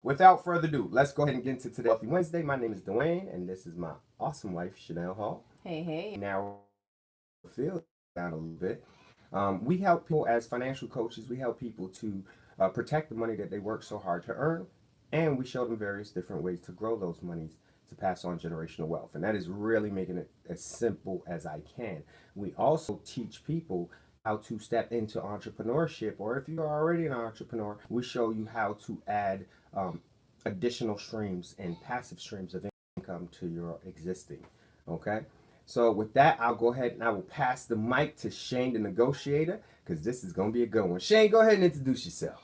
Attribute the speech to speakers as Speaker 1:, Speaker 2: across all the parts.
Speaker 1: without further ado, let's go ahead and get into today's Wealthy Wednesday. My name is Dwayne, and this is my awesome wife, Chanel Hall.
Speaker 2: Hey, hey.
Speaker 1: Now, feel down a little bit. We help people as financial coaches. We help people to protect the money that they work so hard to earn, and we show them various different ways to grow those monies to pass on generational wealth. And that is really making it as simple as I can. We also teach people how to step into entrepreneurship, or if you're already an entrepreneur, we show you how to add additional streams and passive streams of income to your existing. Okay. So with that, I'll go ahead and I will pass the mic to Shane, the negotiator, because this is going to be a good one. Shane, go ahead and introduce yourself.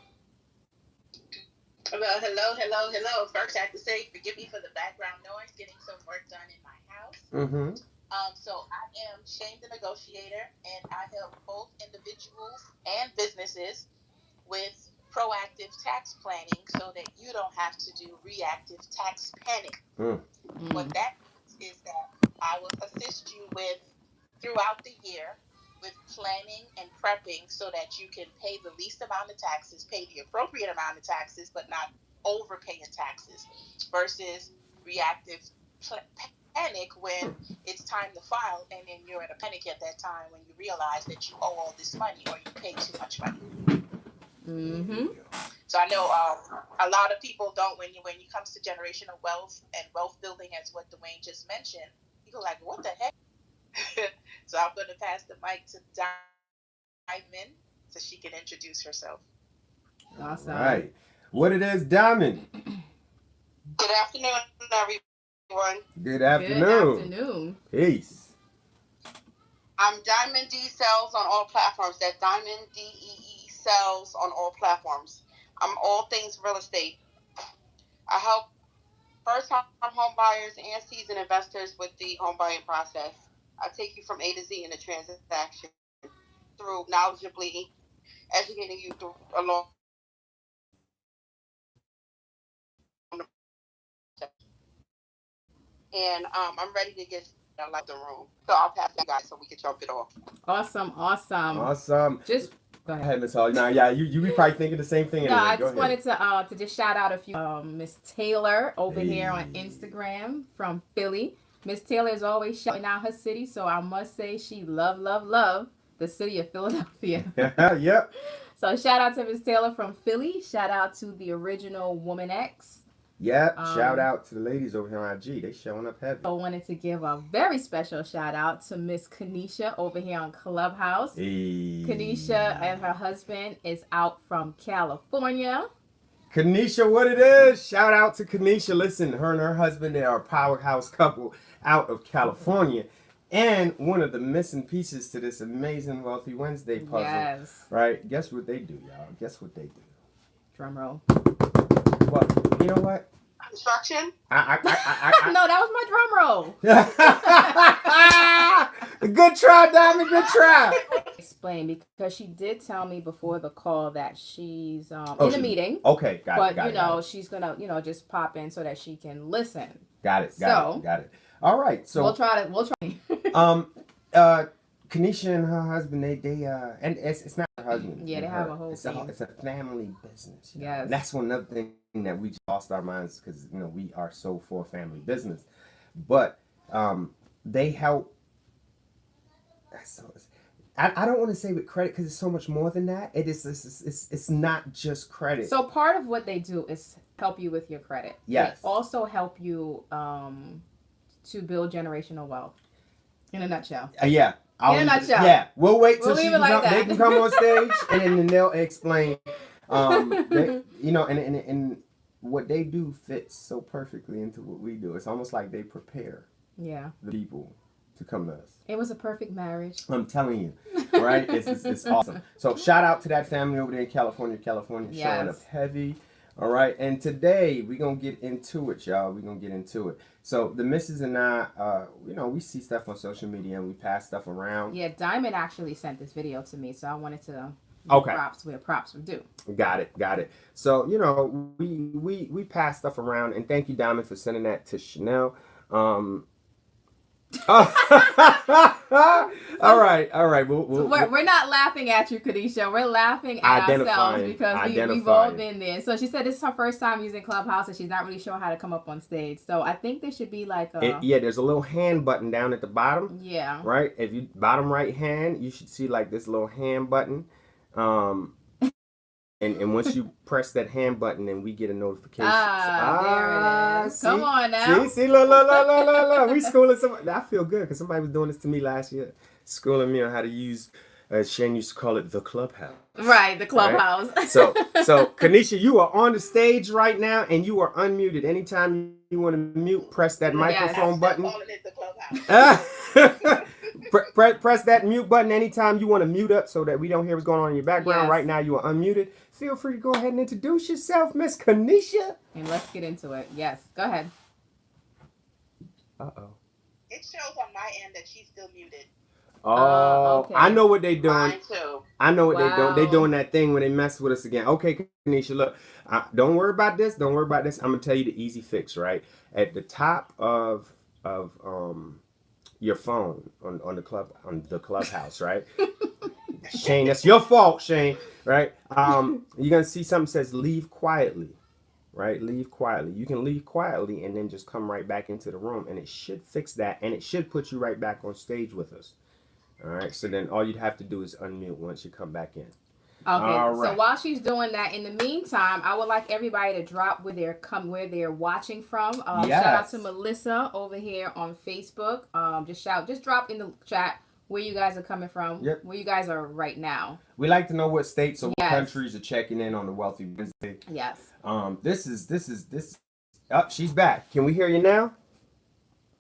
Speaker 3: Well, hello. First, I have to say, forgive me for the background noise, getting some work done in my house.
Speaker 1: Mm-hmm.
Speaker 3: So I am Shane the Negotiator, and I help both individuals and businesses with proactive tax planning so that you don't have to do reactive tax panic. What that means is that I will assist you with throughout the year with planning and prepping so that you can pay the least amount of taxes, pay the appropriate amount of taxes, but not overpay in taxes versus reactive panic when it's time to file and then you're in a panic at that time when you realize that you owe all this money or you pay too much money.
Speaker 2: Mm-hmm.
Speaker 3: So I know a lot of people don't when you comes to generational wealth and wealth building, as what Dwayne just mentioned, people are like, what the heck? So I'm going to pass the mic to Diamond so she can introduce herself.
Speaker 2: Awesome.
Speaker 1: All right. What it is, Diamond?
Speaker 3: Good afternoon, everyone.
Speaker 1: Good
Speaker 2: Good
Speaker 1: afternoon.
Speaker 2: afternoon.
Speaker 1: Peace.
Speaker 3: I'm Diamond D Sales on all platforms. That's Diamond DEE Sales on all platforms. I'm all things real estate. I help first-time home buyers and seasoned investors with the home buying process. I take you from A to Z in the transaction through knowledgeably educating you through along the process. And I'm ready to get like the room. So I'll pass you guys so we can jump it off.
Speaker 2: Awesome.
Speaker 1: Awesome.
Speaker 2: Just go
Speaker 1: Go
Speaker 2: ahead.
Speaker 1: ahead, Miss Hall. Now, yeah, you be probably thinking the same thing.
Speaker 2: No,
Speaker 1: Anyway.
Speaker 2: I
Speaker 1: Go
Speaker 2: just
Speaker 1: ahead.
Speaker 2: wanted to just shout out a few. Miss Taylor over here on
Speaker 1: Hey.
Speaker 2: Instagram from Philly. Miss Taylor is always shouting out her city, so I must say she love the city of Philadelphia.
Speaker 1: Yep.
Speaker 2: So shout out to Miss Taylor from Philly. Shout out to the original Woman X.
Speaker 1: Yep. Shout
Speaker 2: Um,
Speaker 1: out to the ladies over here on IG. They showing up heavy.
Speaker 2: I wanted to give a very special shout out to Miss Kanisha over here on Clubhouse.
Speaker 1: Hey.
Speaker 2: Kanisha and her husband is out from California.
Speaker 1: Kanisha, what it is? Shout out to Kanisha. Listen, her and her husband, they are a powerhouse couple out of California. And one of the missing pieces to this amazing Wealthy Wednesday puzzle.
Speaker 2: Yes.
Speaker 1: Right? Guess what they do, y'all? Guess what they do?
Speaker 2: Drum roll.
Speaker 1: Well, you know what?
Speaker 3: Construction?
Speaker 2: No, that was my drum roll.
Speaker 1: Good try, Diamond. Good try.
Speaker 2: Explain because she did tell me before the call that she's
Speaker 1: Oh,
Speaker 2: in a meeting.
Speaker 1: Okay, got
Speaker 2: But
Speaker 1: it. Got
Speaker 2: you
Speaker 1: it,
Speaker 2: know,
Speaker 1: got it.
Speaker 2: she's gonna just pop in so that she can listen.
Speaker 1: Got it.
Speaker 2: So-
Speaker 1: Got it. All right. So
Speaker 2: We'll try.
Speaker 1: um Kanisha and her husband, they and it's not her husband.
Speaker 2: Yeah, they
Speaker 1: and
Speaker 2: have
Speaker 1: her.
Speaker 2: a whole
Speaker 1: it's
Speaker 2: team.
Speaker 1: it's a family business.
Speaker 2: Yes.
Speaker 1: And that's one other thing that we just lost our minds because we are so for family business, but they help. So I don't want to say with credit because it's so much more than that. It's not just credit.
Speaker 2: So part of what they do is help you with your credit.
Speaker 1: Yes.
Speaker 2: They also help you to build generational wealth. In a nutshell.
Speaker 1: Yeah.
Speaker 2: In a nutshell.
Speaker 1: Yeah, we'll wait till
Speaker 2: We'll
Speaker 1: she
Speaker 2: leave it like that.
Speaker 1: they can come on stage and then they'll explain. And what they do fits so perfectly into what we do. It's almost like they prepare
Speaker 2: Yeah.
Speaker 1: the people to come to us.
Speaker 2: It was a perfect marriage.
Speaker 1: I'm telling you, right? It's awesome. So shout out to that family over there in California. Showing up
Speaker 2: Yes.
Speaker 1: heavy. All right, and today we're gonna get into it, y'all. We're gonna get into it. So the missus and I, we see stuff on social media and we pass stuff around.
Speaker 2: Yeah, Diamond actually sent this video to me, so I wanted to
Speaker 1: Okay.
Speaker 2: props where props would due.
Speaker 1: Got it. So we pass stuff around, and thank you, Diamond, for sending that to Chanel. All right, all right.
Speaker 2: We're not laughing at you, Kadisha. We're laughing at ourselves
Speaker 1: Identifying,
Speaker 2: because we've all been there. So she said this is her first time using Clubhouse and she's not really sure how to come up on stage. So I think there should be like a
Speaker 1: Yeah, there's a little hand button down at the bottom.
Speaker 2: yeah.
Speaker 1: Right? If you bottom right hand, you should see like this little hand button. And once you press that hand button, then we get a notification.
Speaker 2: There it is.
Speaker 1: See?
Speaker 2: Come on now.
Speaker 1: See, look. We schooling somebody. I feel good because somebody was doing this to me last year, schooling me on how to use, as Shane used to call it, the Clubhouse.
Speaker 2: Right, the Clubhouse.
Speaker 1: Right? So Kanisha, you are on the stage right now, and you are unmuted. Anytime you want to mute, press that microphone button. Press that mute button anytime you want to mute up so that we don't hear what's going on in your background.
Speaker 2: Yes.
Speaker 1: Right now, you are unmuted. Feel free to go ahead and introduce yourself, Miss Kanisha.
Speaker 2: And let's get into it. Yes, go ahead.
Speaker 1: Uh-oh.
Speaker 3: It shows on my end that she's still muted.
Speaker 1: Oh,
Speaker 2: okay.
Speaker 1: I know what they doing.
Speaker 3: Mine too.
Speaker 1: I know what they
Speaker 2: Wow.
Speaker 1: doing. They doing that thing when they mess with us again. Okay, Kanisha, look. Don't worry about this. I'm gonna tell you the easy fix. Right at the top of your phone on the Clubhouse, right? Shane, that's your fault, Shane. Right? You're gonna see something that says leave quietly. Right? Leave quietly. You can leave quietly and then just come right back into the room, and it should fix that, and it should put you right back on stage with us. All right. So then all you'd have to do is unmute once you come back in.
Speaker 2: Okay,
Speaker 1: All right.
Speaker 2: so while she's doing that, in the meantime, I would like everybody to drop where they're watching from.
Speaker 1: Yes.
Speaker 2: Shout out to Melissa over here on Facebook. Just drop in the chat where you guys are coming from.
Speaker 1: Yep.
Speaker 2: Where you guys are right now.
Speaker 1: We like to know what states or what
Speaker 2: Yes.
Speaker 1: countries are checking in on the Wealthy Wednesday.
Speaker 2: Yes.
Speaker 1: This is. Oh, she's back. Can we hear you now?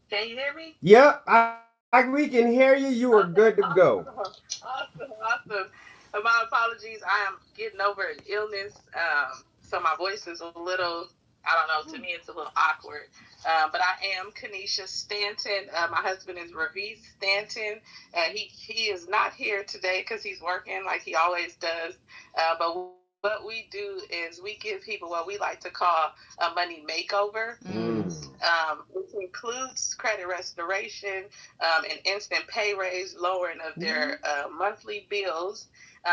Speaker 3: Can you hear me?
Speaker 1: Yep. We can hear you. You are good to go.
Speaker 3: Awesome. My apologies. I am getting over an illness, so my voice is a little, I don't know, to me it's a little awkward. But I am Kanisha Stanton. My husband is Raviz Stanton. He is not here today because he's working like he always does. But what we do is we give people what we like to call a money makeover, which includes credit restoration, an instant pay raise, lowering of their monthly bills,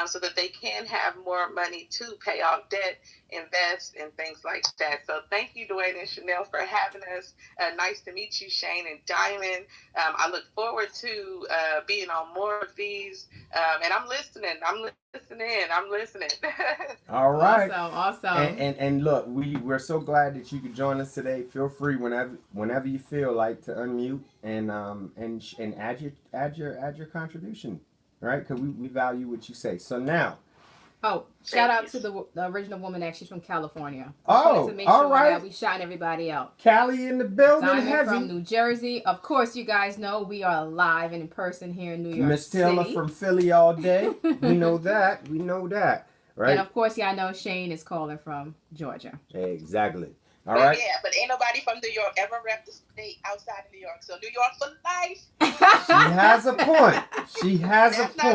Speaker 3: so that they can have more money to pay off debt, invest, and things like that. So thank you, Dwayne and Chanel, for having us. Nice to meet you, Shane and Diamond. I look forward to being on more of these, and I'm listening. I'm listening.
Speaker 1: All right.
Speaker 2: Awesome.
Speaker 1: And look, we're so glad that you could join us today. Feel free whenever you feel like to unmute and add your contribution. Right, because we value what you say. So now.
Speaker 2: Oh, shout out to the original woman that she's from California.
Speaker 1: Oh,
Speaker 2: to make
Speaker 1: all
Speaker 2: sure
Speaker 1: right.
Speaker 2: that we shouting everybody out.
Speaker 1: Cali in the building.
Speaker 2: Diamond from New Jersey. Of course, you guys know we are live and in person here in New York
Speaker 1: Miss Taylor
Speaker 2: City.
Speaker 1: from Philly all day. We know that. Right?
Speaker 2: And of course, y'all know Shane is calling from Georgia.
Speaker 1: Exactly. All right.
Speaker 3: Yeah, but ain't nobody from New York ever rep the state outside of New York. So New York for life.
Speaker 1: She has a point.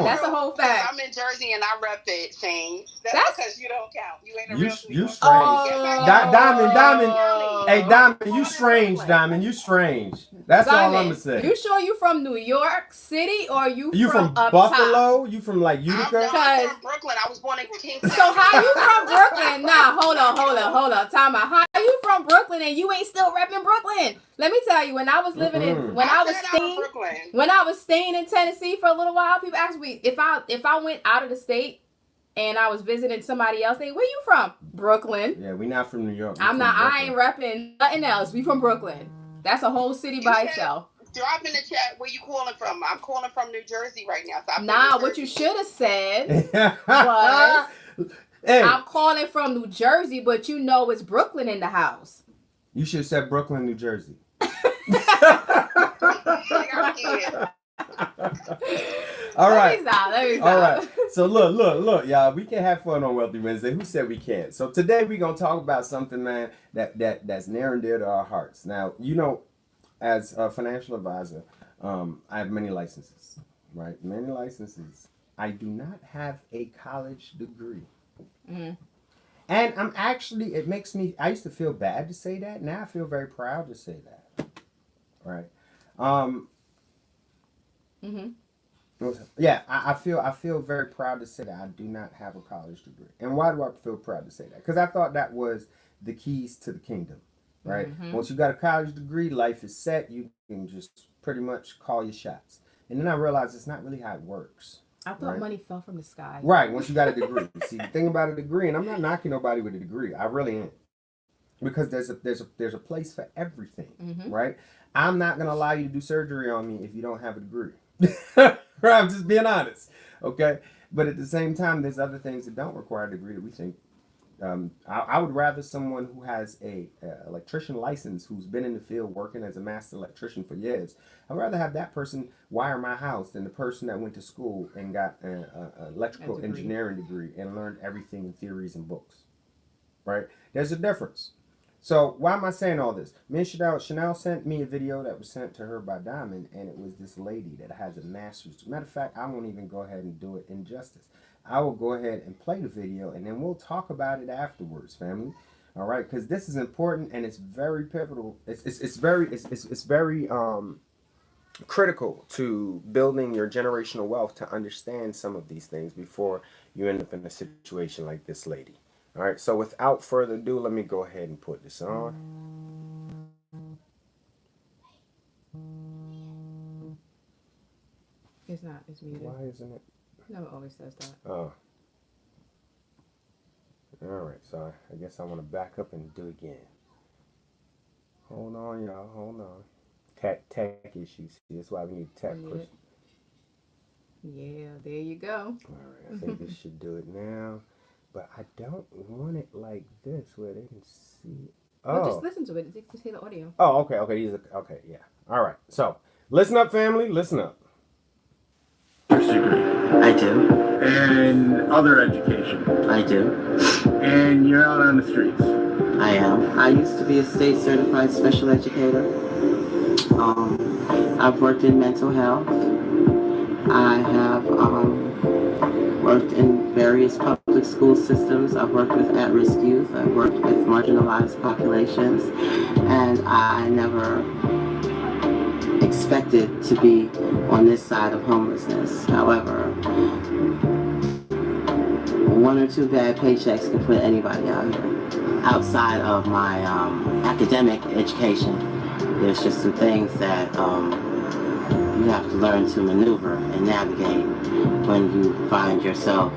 Speaker 2: That's a whole fact.
Speaker 3: I'm in Jersey and I rep it, Shane. That's because you don't count. You ain't a
Speaker 1: You
Speaker 3: real New Yorker.
Speaker 1: strange. Diamond. Hey, Diamond, you strange, Diamond. You strange. That's all I'm
Speaker 2: Diamond,
Speaker 1: gonna say.
Speaker 2: You sure you from New York City or you
Speaker 1: from
Speaker 2: up
Speaker 1: Buffalo?
Speaker 2: top?
Speaker 1: You from like Utica?
Speaker 3: I'm from Brooklyn. I was born in Kingston.
Speaker 2: So how you from Brooklyn? Nah, hold on. Time out. How you from Brooklyn and you ain't still repping Brooklyn? Let me tell you, when I was living when I was staying in Tennessee for a little while, people asked me if I went out of the state and I was visiting somebody else, they, where you from? Brooklyn.
Speaker 1: Yeah, we not from New York.
Speaker 2: I ain't repping nothing else. We from Brooklyn. That's a whole city by itself.
Speaker 3: Drop in the chat where you calling from. I'm calling from New Jersey right now. So
Speaker 2: What you should have said
Speaker 1: was, hey,
Speaker 2: I'm calling from New Jersey, but you know it's Brooklyn in the house.
Speaker 1: You should have said Brooklyn, New Jersey. All right.
Speaker 2: Let me stop.
Speaker 1: All right. So look, y'all. We can have fun on Wealthy Wednesday. Who said we can't? So today we're gonna talk about something, man, that's near and dear to our hearts. Now, as a financial advisor, I have many licenses, right? Many licenses. I do not have a college degree.
Speaker 2: Mm-hmm.
Speaker 1: And I'm actually, I used to feel bad to say that. Now I feel very proud to say that. Right.
Speaker 2: Mm-hmm.
Speaker 1: Yeah, I feel very proud to say that I do not have a college degree. And why do I feel proud to say that? Because I thought that was the keys to the kingdom, right?
Speaker 2: Mm-hmm.
Speaker 1: Once you got a college degree, life is set. You can just pretty much call your shots. And then I realized it's not really how it works.
Speaker 2: I thought
Speaker 1: Right?
Speaker 2: money fell from the sky.
Speaker 1: Right, once you got a degree. See, the thing about a degree, and I'm not knocking nobody with a degree. I really ain't. Because there's a place for everything,
Speaker 2: Mm-hmm.
Speaker 1: right? I'm not gonna allow you to do surgery on me if you don't have a degree. Right, I'm just being honest, okay? But at the same time, there's other things that don't require a degree that we think. I would rather someone who has a electrician license, who's been in the field working as a master electrician for years. I'd rather have that person wire my house than the person that went to school and got an electrical engineering degree and learned everything in theories and books. Right? There's a difference. So why am I saying all this? Me and Chanel sent me a video that was sent to her by Diamond, and it was this lady that has a master's. Matter of fact, I won't even go ahead and do it injustice. I will go ahead and play the video, and then we'll talk about it afterwards, family. All right, because this is important and it's very pivotal. It's very critical to building your generational wealth to understand some of these things before you end up in a situation like this lady. All right, so without further ado, let me go ahead and put this on.
Speaker 2: It's not. It's muted.
Speaker 1: Why isn't it?
Speaker 2: No, it always says that.
Speaker 1: Oh. All right, so I guess I want to back up and do it again. Hold on, y'all. Hold on. Tech issues. That's why we need a tech person.
Speaker 2: Yeah, there you go.
Speaker 1: All right, I think this should do it now. But I don't want it like this where they can see. Oh,
Speaker 2: Well, just listen to it. Just hear the audio.
Speaker 1: Oh, okay. Okay, yeah. All right. So, listen up, family. Listen up.
Speaker 4: Degree.
Speaker 5: I do.
Speaker 4: And other education.
Speaker 5: I do.
Speaker 4: And you're out on the streets.
Speaker 5: I am. I used to be a state certified special educator. I've worked in mental health. I have worked in various public school systems. I've worked with at-risk youth. I've worked with marginalized populations. And I never expected to be on this side of homelessness. However, one or two bad paychecks can put anybody out here. Outside of my academic education, there's just some things that you have to learn to maneuver and navigate when you find yourself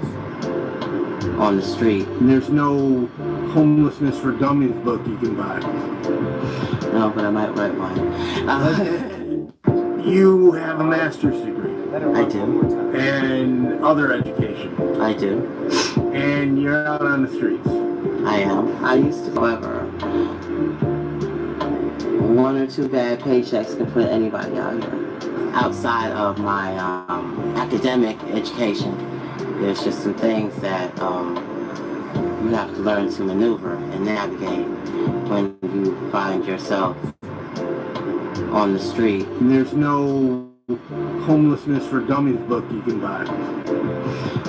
Speaker 5: on the street.
Speaker 4: And there's no homelessness for dummies book you can buy.
Speaker 5: No, but I might write one.
Speaker 4: You have a master's degree.
Speaker 5: I do.
Speaker 4: And other education.
Speaker 5: I do.
Speaker 4: And you're out on the streets.
Speaker 5: I am. I used to, however, one or two bad paychecks can put anybody out here. Outside of my academic education, there's just some things that you have to learn to maneuver and navigate when you find yourself on the street.
Speaker 4: And there's no homelessness for dummies book you can buy.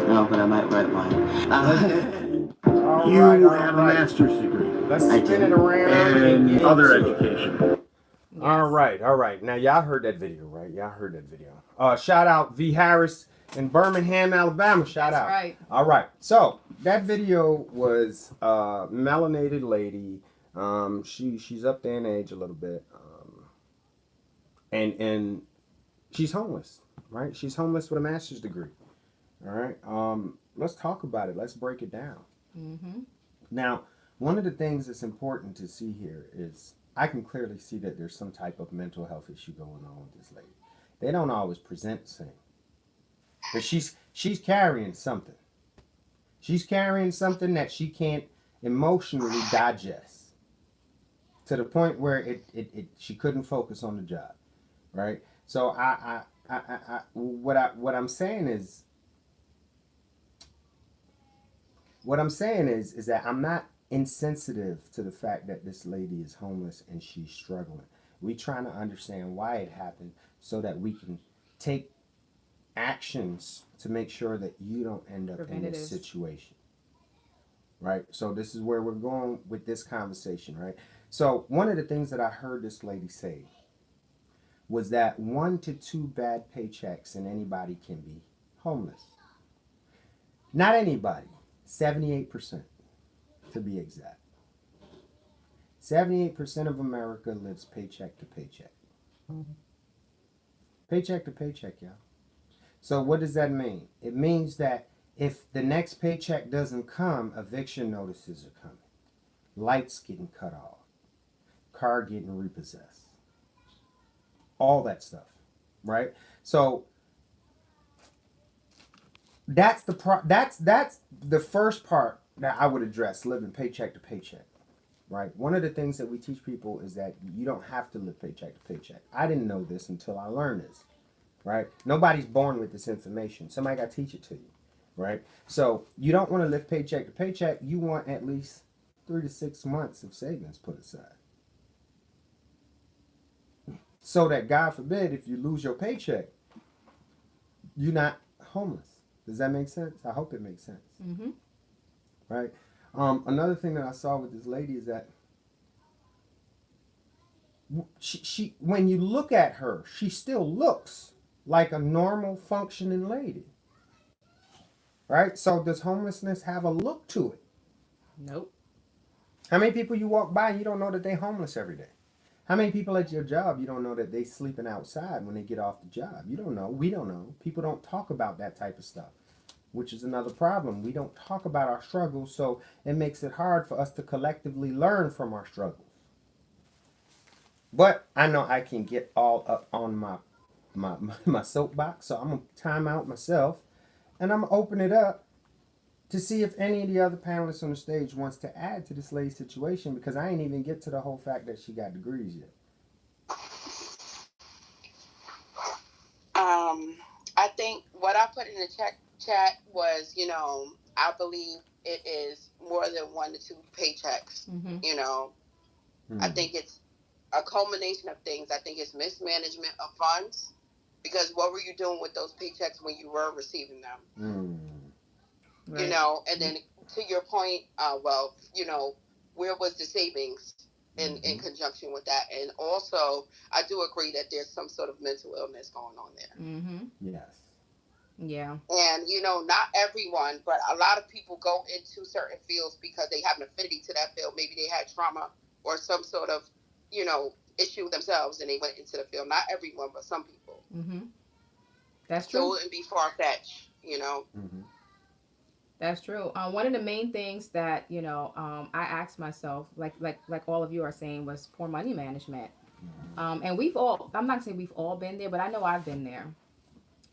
Speaker 5: No, but I might write one.
Speaker 4: You have a master's degree.
Speaker 1: Let's
Speaker 5: I
Speaker 1: spin
Speaker 5: do.
Speaker 1: it around
Speaker 4: And
Speaker 1: get
Speaker 4: other
Speaker 1: into it.
Speaker 4: education.
Speaker 2: Yes.
Speaker 1: All right. Now, y'all heard that video, right? Y'all heard that video. Shout out V. Harris in Birmingham, Alabama. Shout
Speaker 2: That's
Speaker 1: out.
Speaker 2: right.
Speaker 1: All right. So, that video was a melanated lady. She's up there in age a little bit. And she's homeless, right? She's homeless with a master's degree. All right. Let's talk about it. Let's break it down.
Speaker 2: Mm-hmm.
Speaker 1: Now, one of the things that's important to see here is I can clearly see that there's some type of mental health issue going on with this lady. They don't always present the same. But she's carrying something. She's carrying something that she can't emotionally digest to the point where she couldn't focus on the job, right? So what I'm saying is that I'm not insensitive to the fact that this lady is homeless and she's struggling. We trying to understand why it happened so that we can take actions to make sure that you don't end up in this situation. Right? So this is where we're going with this conversation, right? So one of the things that I heard this lady say was that 1 to 2 bad paychecks and anybody can be homeless. Not anybody, 78% to be exact. 78% of America lives paycheck to paycheck. Paycheck to paycheck, y'all. So what does that mean? It means that if the next paycheck doesn't come, eviction notices are coming. Lights getting cut off. Car getting repossessed. All that stuff, right? So that's the first part that I would address, living paycheck to paycheck, right? One of the things that we teach people is that you don't have to live paycheck to paycheck. I didn't know this until I learned this, right? Nobody's born with this information. Somebody got to teach it to you, right? So you don't want to live paycheck to paycheck. You want at least 3 to 6 months of savings put aside. So that, God forbid, if you lose your paycheck, you're not homeless. Does that make sense? I hope it makes sense.
Speaker 2: Mm-hmm.
Speaker 1: Right? Another thing that I saw with this lady is that she when you look at her, she still looks like a normal functioning lady. Right? So does homelessness have a look to it?
Speaker 2: Nope.
Speaker 1: How many people you walk by and you don't know that they're homeless every day? How many people at your job you don't know that they sleeping outside when they get off the job? You don't know. We don't know. People don't talk about that type of stuff, which is another problem. We don't talk about our struggles, so it makes it hard for us to collectively learn from our struggles. But I know I can get all up on my soapbox, so I'm going to time out myself, and I'm going to open it up to see if any of the other panelists on the stage wants to add to this lady's situation, because I ain't even get to the whole fact that she got degrees yet.
Speaker 6: I think what I put in the chat was, I believe it is more than 1 to 2 paychecks.
Speaker 2: Mm-hmm.
Speaker 6: I think it's a culmination of things. I think it's mismanagement of funds, because what were you doing with those paychecks when you were receiving them?
Speaker 2: Right.
Speaker 6: And then to your point, where was the savings in conjunction with that? And also, I do agree that there's some sort of mental illness going on there.
Speaker 2: Mm-hmm.
Speaker 1: Yes.
Speaker 2: Yeah.
Speaker 6: And, not everyone, but a lot of people go into certain fields because they have an affinity to that field. Maybe they had trauma or some sort of, issue themselves and they went into the field. Not everyone, but some people.
Speaker 2: Mm-hmm. That's true.
Speaker 6: So it wouldn't be far-fetched,
Speaker 1: Mm-hmm.
Speaker 2: That's true. One of the main things that I asked myself, like all of you are saying, was for money management. And we've all, I'm not saying we've all been there, but I know I've been there.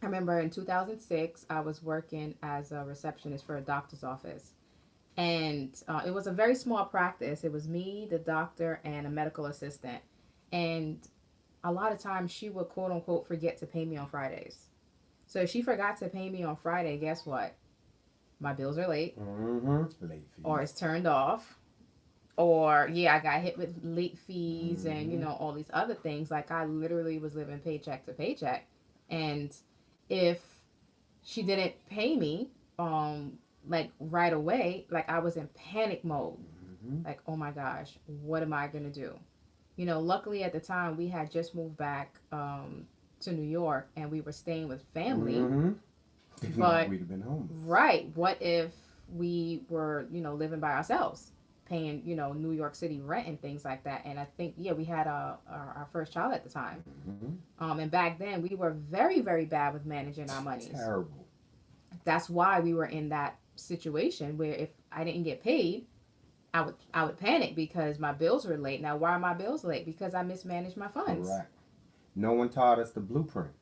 Speaker 2: I remember in 2006, I was working as a receptionist for a doctor's office, and it was a very small practice. It was me, the doctor, and a medical assistant, and a lot of times she would quote unquote forget to pay me on Fridays. So if she forgot to pay me on Friday, guess what? My bills are late,
Speaker 1: Late fees.
Speaker 2: or it's turned off, or I got hit with late fees and all these other things. Like, I literally was living paycheck to paycheck, and if she didn't pay me like right away, like, I was in panic mode. Like, oh my gosh, what am I gonna do? Luckily at the time we had just moved back to New York, and we were staying with family.
Speaker 1: If
Speaker 2: But
Speaker 1: not, we'd have been homeless.
Speaker 2: Right. What if we were, living by ourselves, paying, New York City rent and things like that? And I think, we had our first child at the time. And back then we were very, very bad with managing our money.
Speaker 1: Terrible.
Speaker 2: That's why we were in that situation where if I didn't get paid, I would panic because my bills were late. Now, why are my bills late? Because I mismanaged my funds.
Speaker 1: Correct. No one taught us the blueprint.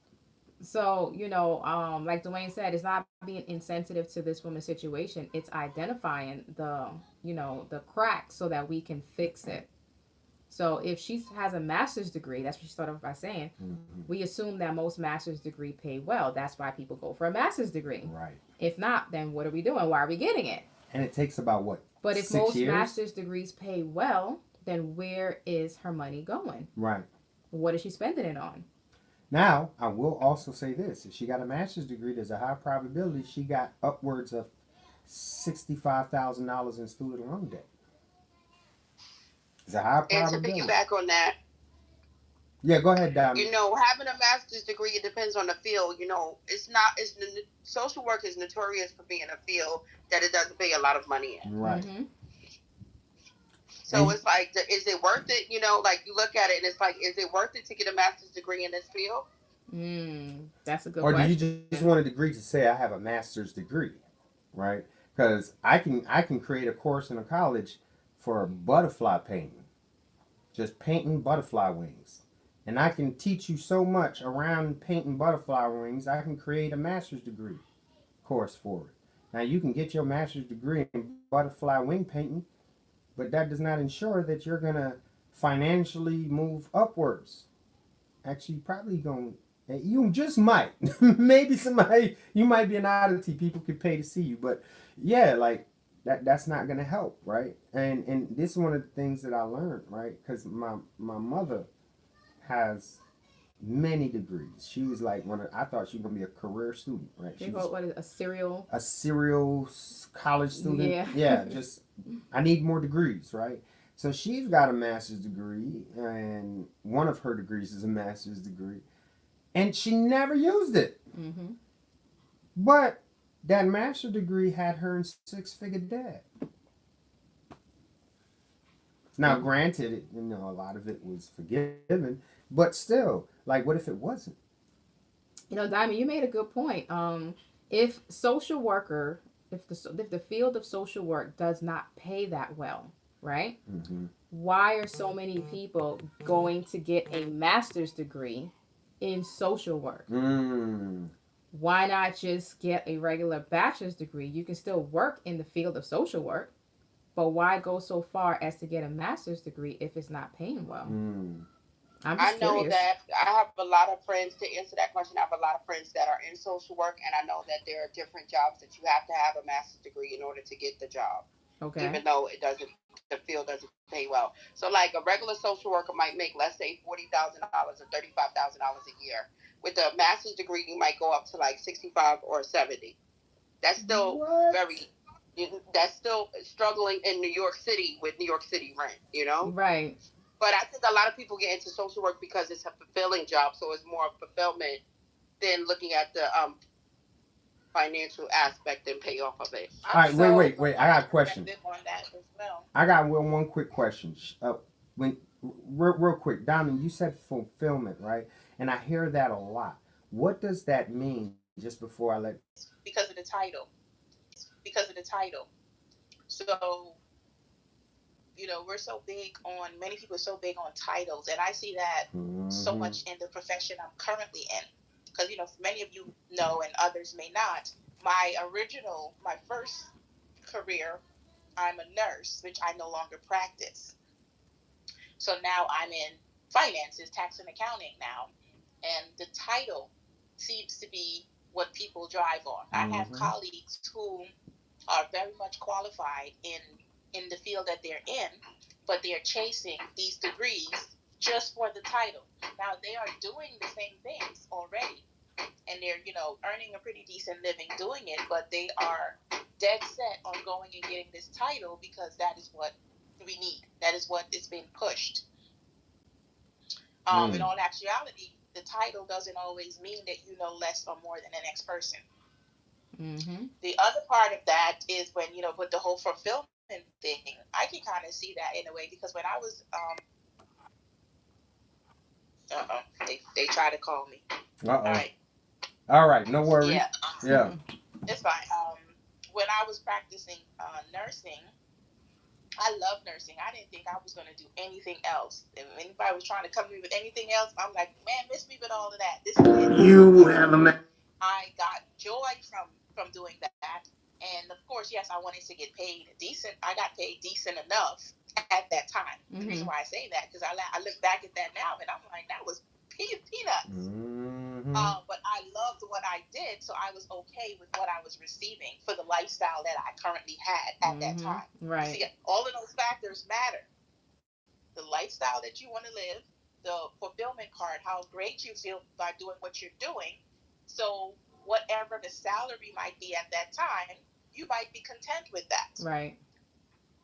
Speaker 2: So, like Dwayne said, it's not being insensitive to this woman's situation. It's identifying the cracks so that we can fix it. So if she has a master's degree, that's what she started off by saying, we assume that most master's degree pay well. That's why people go for a master's degree.
Speaker 1: Right.
Speaker 2: If not, then what are we doing? Why are we getting it?
Speaker 1: And it takes about, what,
Speaker 2: But if
Speaker 1: 6
Speaker 2: most
Speaker 1: years?
Speaker 2: master's degrees pay well, then where is her money going?
Speaker 1: Right.
Speaker 2: What is she spending it on?
Speaker 1: Now, I will also say this. If she got a master's degree, there's a high probability she got upwards of $65,000 in student loan debt. There's a high
Speaker 6: And to
Speaker 1: probability.
Speaker 6: piggyback on that,
Speaker 1: Yeah, go ahead, Dom.
Speaker 6: You know, having a master's degree, it depends on the field. You know, social work is notorious for being a field that it doesn't pay a lot of money in.
Speaker 1: Right.
Speaker 2: Mm-hmm.
Speaker 6: So it's like, is it worth it? You know, like you look at it and it's like, is it worth it to get a master's degree in this field?
Speaker 2: That's a good
Speaker 1: or
Speaker 2: question.
Speaker 1: do you just want a degree to say I have a master's degree, right? Because I can create a course in a college for butterfly painting, just painting butterfly wings, and I can teach you so much around painting butterfly wings. I can create a master's degree course for it. Now you can get your master's degree in butterfly wing painting, but that does not ensure that you're gonna financially move upwards. Actually, probably going. You just might. Maybe somebody, you might be an oddity. People could pay to see you, but yeah, like that's not gonna help, right? And this is one of the things that I learned, right? Because my mother has many degrees. She was like I thought she was gonna be a career student, right?
Speaker 2: They
Speaker 1: She
Speaker 2: call
Speaker 1: was
Speaker 2: it a serial.
Speaker 1: a serial college student.
Speaker 2: Yeah.
Speaker 1: Yeah, just I need more degrees, right? So she's got a master's degree, and one of her degrees is a master's degree, and she never used it.
Speaker 2: Mm-hmm.
Speaker 1: But that master's degree had her in six-figure debt. Now, granted, a lot of it was forgiven, but still, like, what if it wasn't?
Speaker 2: Diamond, you made a good point. If social worker, if the field of social work does not pay that well, right?
Speaker 1: Mm-hmm.
Speaker 2: Why are so many people going to get a master's degree in social work? Why not just get a regular bachelor's degree? You can still work in the field of social work, but why go so far as to get a master's degree if it's not paying well?
Speaker 6: I know that I have a lot of friends, to answer that question, I have a lot of friends that are in social work, and I know that there are different jobs that you have to have a master's degree in order to get the job.
Speaker 2: Okay.
Speaker 6: Even though the field doesn't pay well. So like a regular social worker might make, let's say, $40,000 or $35,000 a year. With a master's degree, you might go up to like 65 or 70. That's still that's still struggling in New York City with New York City rent,
Speaker 2: Right.
Speaker 6: But I think a lot of people get into social work because it's a fulfilling job, so it's more fulfillment than looking at the financial aspect and payoff of it.
Speaker 1: All right, wait. I got a question.
Speaker 3: On that as well.
Speaker 1: I got one quick question. Real quick, Diamond, you said fulfillment, right? And I hear that a lot. What does that mean? Just before I let.
Speaker 3: Because of the title. So, we're so big on, many people are so big on titles, and I see that so much in the profession I'm currently in. Because, many of you know and others may not, my first career, I'm a nurse, which I no longer practice. So now I'm in finances, tax and accounting now. And the title seems to be what people drive on. I have colleagues who are very much qualified in the field that they're in, but they're chasing these degrees just for the title. Now they are doing the same things already, and they're earning a pretty decent living doing it, but they are dead set on going and getting this title because that is what we need. That is what is being pushed. In all actuality, the title doesn't always mean that you know less or more than the next person. The other part of that is when with the whole fulfillment thing, I can kind of see that in a way, because when I was they try to call me.
Speaker 1: All right, no worries. Yeah.
Speaker 3: It's fine. When I was practicing nursing, I love nursing. I didn't think I was going to do anything else. If anybody was trying to come to me with anything else, I'm like, man, miss me with all of that. This is it.
Speaker 4: You have a man.
Speaker 3: I got joy from doing that. And of course, yes, I wanted to get paid decent. I got paid decent enough at that time. The reason why I say that, because I look back at that now and I'm like, that was peanuts. But I loved what I did, so I was okay with what I was receiving for the lifestyle that I currently had at that time.
Speaker 2: Right.
Speaker 3: See, all of those factors matter. The lifestyle that you want to live, the fulfillment part, how great you feel by doing what you're doing. So whatever the salary might be at that time, you might be content with that.
Speaker 2: Right.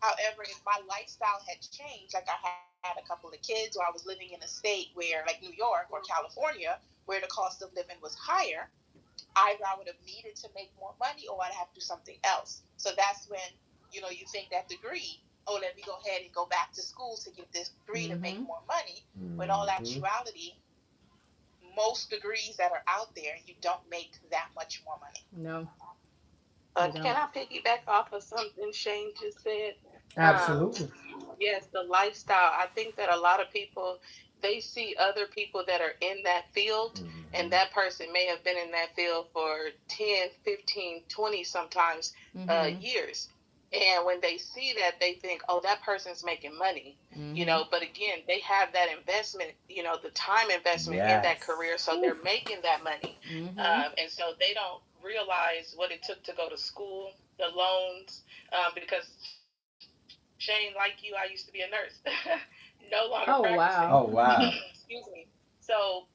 Speaker 3: However, if my lifestyle had changed, like I had a couple of kids, or I was living in a state where, like New York or California, where the cost of living was higher, either I would have needed to make more money or I'd have to do something else. So that's when, you know, you think that degree, oh, let me go ahead and go back to school to get this degree to make more money. When all actuality, most degrees that are out there, you don't make that much more money.
Speaker 2: No.
Speaker 7: Can I piggyback off of something Shane just said?
Speaker 1: Absolutely.
Speaker 7: Yes, the lifestyle. I think that a lot of people, they see other people that are in that field, and that person may have been in that field for 10, 15, 20 sometimes years. And when they see that, they think, oh, that person's making money, you know. But again, they have that investment, you know, the time investment in that career. So they're making that money. And so they don't realize what it took to go to school, the loans, because Shane, like you, I used to be a nurse. No longer practicing.
Speaker 2: Wow.
Speaker 1: Oh, wow.
Speaker 7: Excuse me. So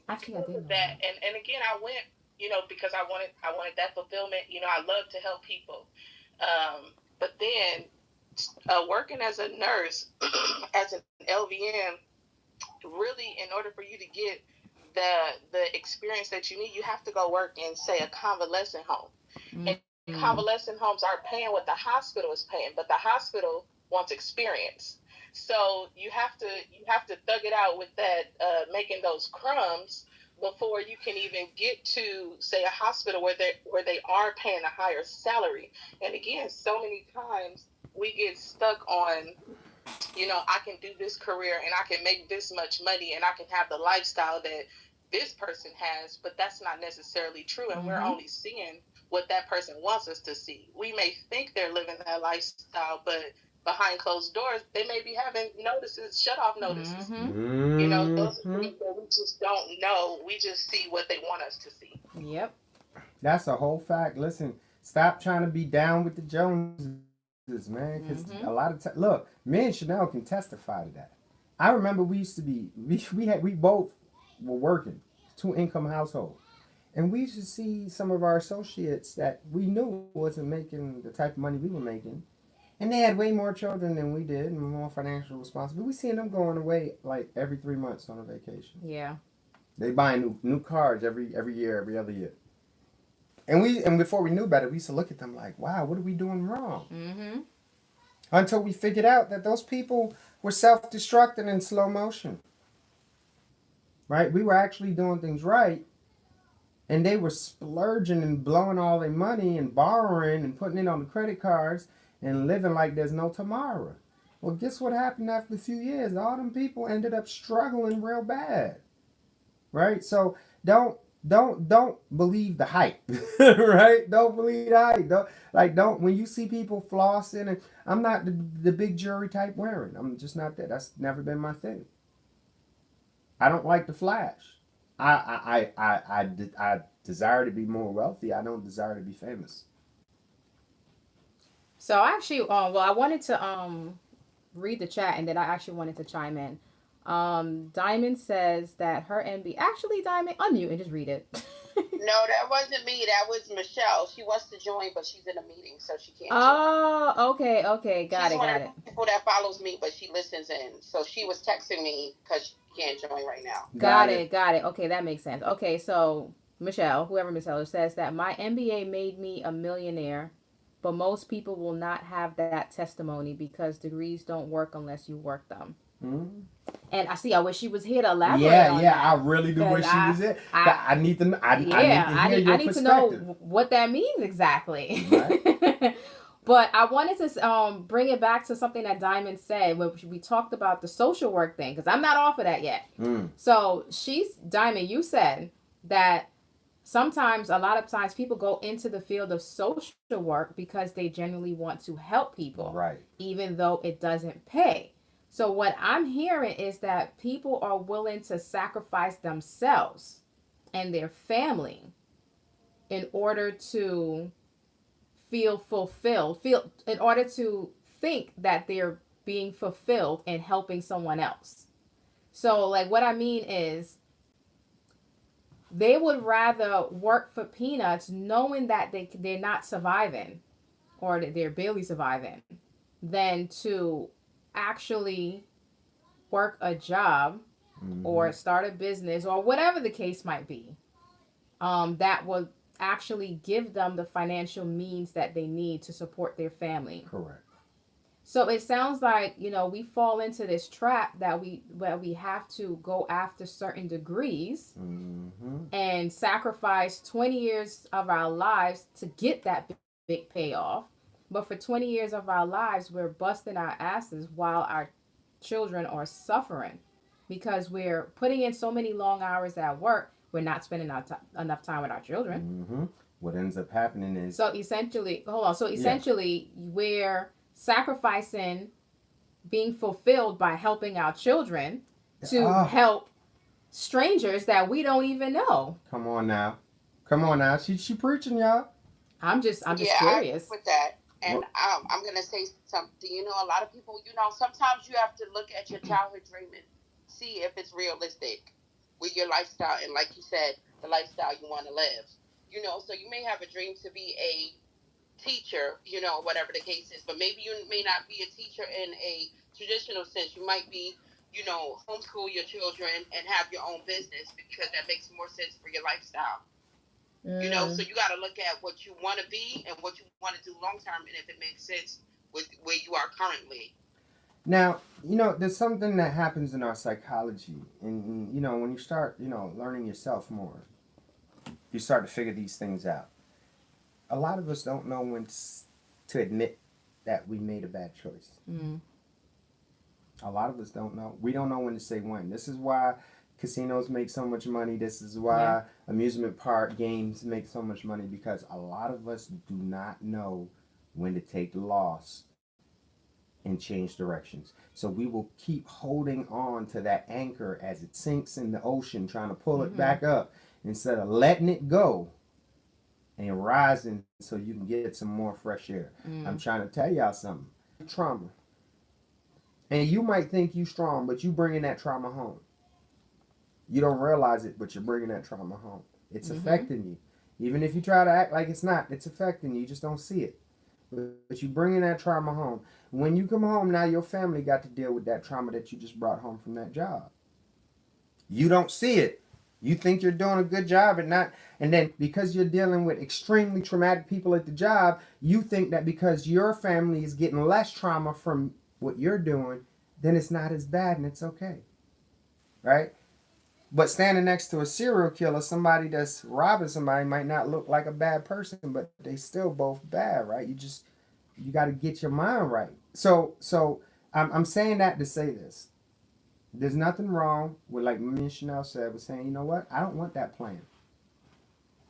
Speaker 2: actually, I did
Speaker 7: that, and again, I went, you know, because I wanted that fulfillment. You know, I love to help people. But then working as a nurse, as an LVN, really, in order for you to get the experience that you need, you have to go work in, say, a convalescent home. And convalescent homes aren't paying what the hospital is paying, but the hospital wants experience. So you have to thug it out with that, making those crumbs before you can even get to, say, a hospital where they are paying a higher salary. And again, so many times we get stuck on, you know, I can do this career and I can make this much money and I can have the lifestyle that this person has, but that's not necessarily true. And we're only seeing what that person wants us to see. We may think they're living that lifestyle, but behind closed doors, they may be having shut off notices. You know, those are things that we just don't know. We just see what they want us to see.
Speaker 2: Yep.
Speaker 1: That's a whole fact. Listen, stop trying to be down with the Joneses, man, because a lot of times, look, me and Chanel can testify to that. I remember we used to be, we both were working, 2-income household. And we used to see some of our associates that we knew wasn't making the type of money we were making. And they had way more children than we did and more financial responsibility. We seeing them going away like every 3 months on a vacation.
Speaker 2: Yeah.
Speaker 1: They buying new cars every year, every other year. And before we knew better, we used to look at them like, wow, what are we doing wrong? Until we figured out that those people were self-destructing in slow motion. Right? We were actually doing things right. And they were splurging and blowing all their money and borrowing and putting it on the credit cards and living like there's no tomorrow. Well, guess what happened after a few years? All them people ended up struggling real bad. Right? So don't believe the hype. Right? Don't believe the hype. Don't when you see people flossing, and I'm not the big jewelry type wearing. I'm just not that. That's never been my thing. I don't like the flash. I desire to be more wealthy. I don't desire to be famous.
Speaker 2: So actually, I wanted to read the chat, and then I actually wanted to chime in. Diamond says that her MB. Actually, Diamond, unmute and just read it.
Speaker 6: No, that wasn't me. That was Michelle. She wants to join, but she's in a meeting, so she can't.
Speaker 2: Oh, okay, got
Speaker 6: she's
Speaker 2: it,
Speaker 6: one
Speaker 2: got
Speaker 6: of
Speaker 2: it.
Speaker 6: the people that follows me, but she listens in. So she was texting me because she can't join right now.
Speaker 2: Got it. Okay, that makes sense. Okay, so Michelle, whoever Michelle says that my MBA made me a millionaire, but most people will not have that testimony because degrees don't work unless you work them. And I wish she was here to elaborate on that.
Speaker 1: I really do wish she was here. I need to. I need to know
Speaker 2: what that means exactly.
Speaker 1: Right.
Speaker 2: But I wanted to bring it back to something that Diamond said when we talked about the social work thing, because I'm not off of that yet. So Diamond, you said that sometimes, a lot of times, people go into the field of social work because they genuinely want to help people,
Speaker 1: right? Even
Speaker 2: though it doesn't pay. So what I'm hearing is that people are willing to sacrifice themselves and their family in order to feel fulfilled, in order to think that they're being fulfilled and helping someone else. So like what I mean is they would rather work for peanuts knowing that they're not surviving or that they're barely surviving, than to actually work a job or start a business or whatever the case might be, that will actually give them the financial means that they need to support their family.
Speaker 1: Correct.
Speaker 2: So it sounds like, you know, we fall into this trap that we have to go after certain degrees and sacrifice 20 years of our lives to get that big payoff. But for 20 years of our lives, we're busting our asses while our children are suffering because we're putting in so many long hours at work. We're not spending enough time with our children.
Speaker 1: What ends up happening is...
Speaker 2: So essentially, we're sacrificing being fulfilled by helping our children to help strangers that we don't even know.
Speaker 1: Come on now. She preaching, y'all.
Speaker 2: I'm just
Speaker 6: yeah,
Speaker 2: curious
Speaker 6: with that. And I'm gonna say something. You know, a lot of people, you know, sometimes you have to look at your childhood dream and see if it's realistic with your lifestyle and, like you said, the lifestyle you want to live. You know, so you may have a dream to be a teacher, you know, whatever the case is, but maybe you may not be a teacher in a traditional sense. You might be, you know, homeschool your children and have your own business because that makes more sense for your lifestyle. You know, so you got to look at what you want to be and what you want to do long term, and if it makes sense with where you are currently.
Speaker 1: Now, you know, there's something that happens in our psychology, and you know, when you start, you know, learning yourself more, you start to figure these things out. A lot of us don't know when to admit that we made a bad choice. A lot of us don't know. We don't know when to say when. This is why casinos make so much money. This is why amusement park games make so much money, because a lot of us do not know when to take the loss and change directions. So we will keep holding on to that anchor as it sinks in the ocean, trying to pull it back up instead of letting it go and rising so you can get some more fresh air. I'm trying to tell y'all something. Trauma. And you might think you strong, but you bringing that trauma home. You don't realize it, but you're bringing that trauma home. It's affecting you. Even if you try to act like it's not, it's affecting you. You just don't see it. But you bringing that trauma home. When you come home, now your family got to deal with that trauma that you just brought home from that job. You don't see it. You think you're doing a good job and not, and then because you're dealing with extremely traumatic people at the job, you think that because your family is getting less trauma from what you're doing, then it's not as bad and it's okay. Right? But standing next to a serial killer, somebody that's robbing somebody, might not look like a bad person, but they still both bad, right? You got to get your mind right. So I'm saying that to say this. There's nothing wrong with, like me and Chanel said, with saying, you know what? I don't want that plan.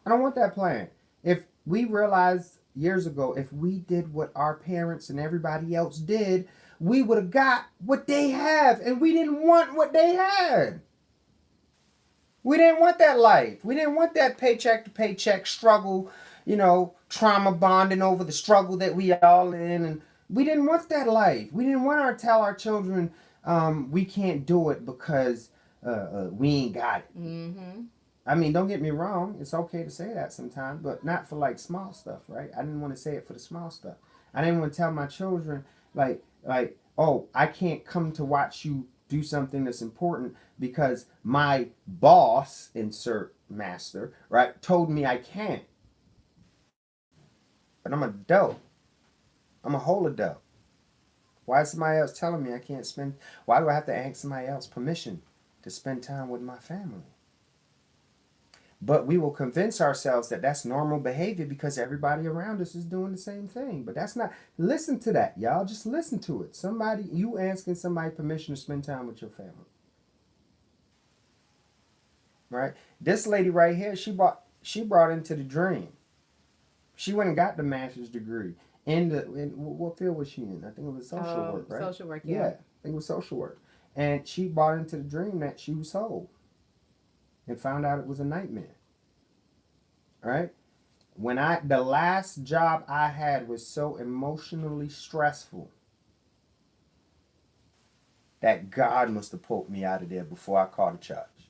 Speaker 1: I don't want that plan. If we realized years ago, if we did what our parents and everybody else did, we would have got what they have, and we didn't want what they had. We didn't want that life. We didn't want that paycheck to paycheck struggle, you know, trauma bonding over the struggle that we all in. And we didn't want that life. We didn't want to tell our children we can't do it because we ain't got it. I mean, don't get me wrong. It's okay to say that sometimes, but not for like small stuff, right? I didn't want to say it for the small stuff. I didn't want to tell my children like, oh, I can't come to watch you do something that's important because my boss, insert master, right, told me I can't. But I'm an adult. I'm a whole adult. Why is somebody else telling me I can't spend? Why do I have to ask somebody else permission to spend time with my family? But we will convince ourselves that that's normal behavior because everybody around us is doing the same thing. But that's not. Listen to that, y'all. Just listen to it. You asking somebody permission to spend time with your family. Right? This lady right here, she brought into the dream. She went and got the master's degree. In what field was she in? I think it was social work, right?
Speaker 2: Social work,
Speaker 1: yeah. I think it was social work. And she bought into the dream that she was whole. And found out it was a nightmare. Right? The last job I had was so emotionally stressful that God must have pulled me out of there before I caught a charge.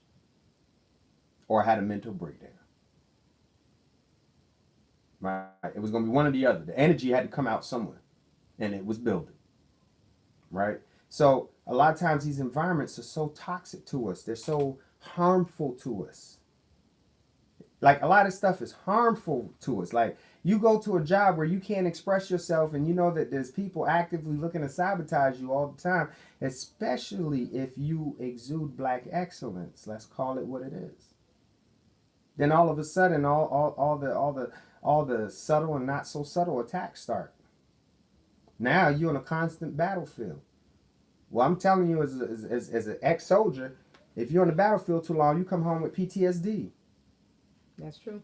Speaker 1: Or I had a mental breakdown. Right? It was going to be one or the other. The energy had to come out somewhere. And it was building. right? So a lot of times these environments are so toxic to us. They're so harmful to us. Like a lot of stuff is harmful to us. Like you go to a job where you can't express yourself and you know that there's people actively looking to sabotage you all the time, especially if you exude black excellence. Let's call it what it is. Then all of a sudden all the subtle and not so subtle attacks start. Now you're in a constant battlefield. Well, I'm telling you as an ex-soldier, if you're on the battlefield too long, you come home with PTSD.
Speaker 2: That's true.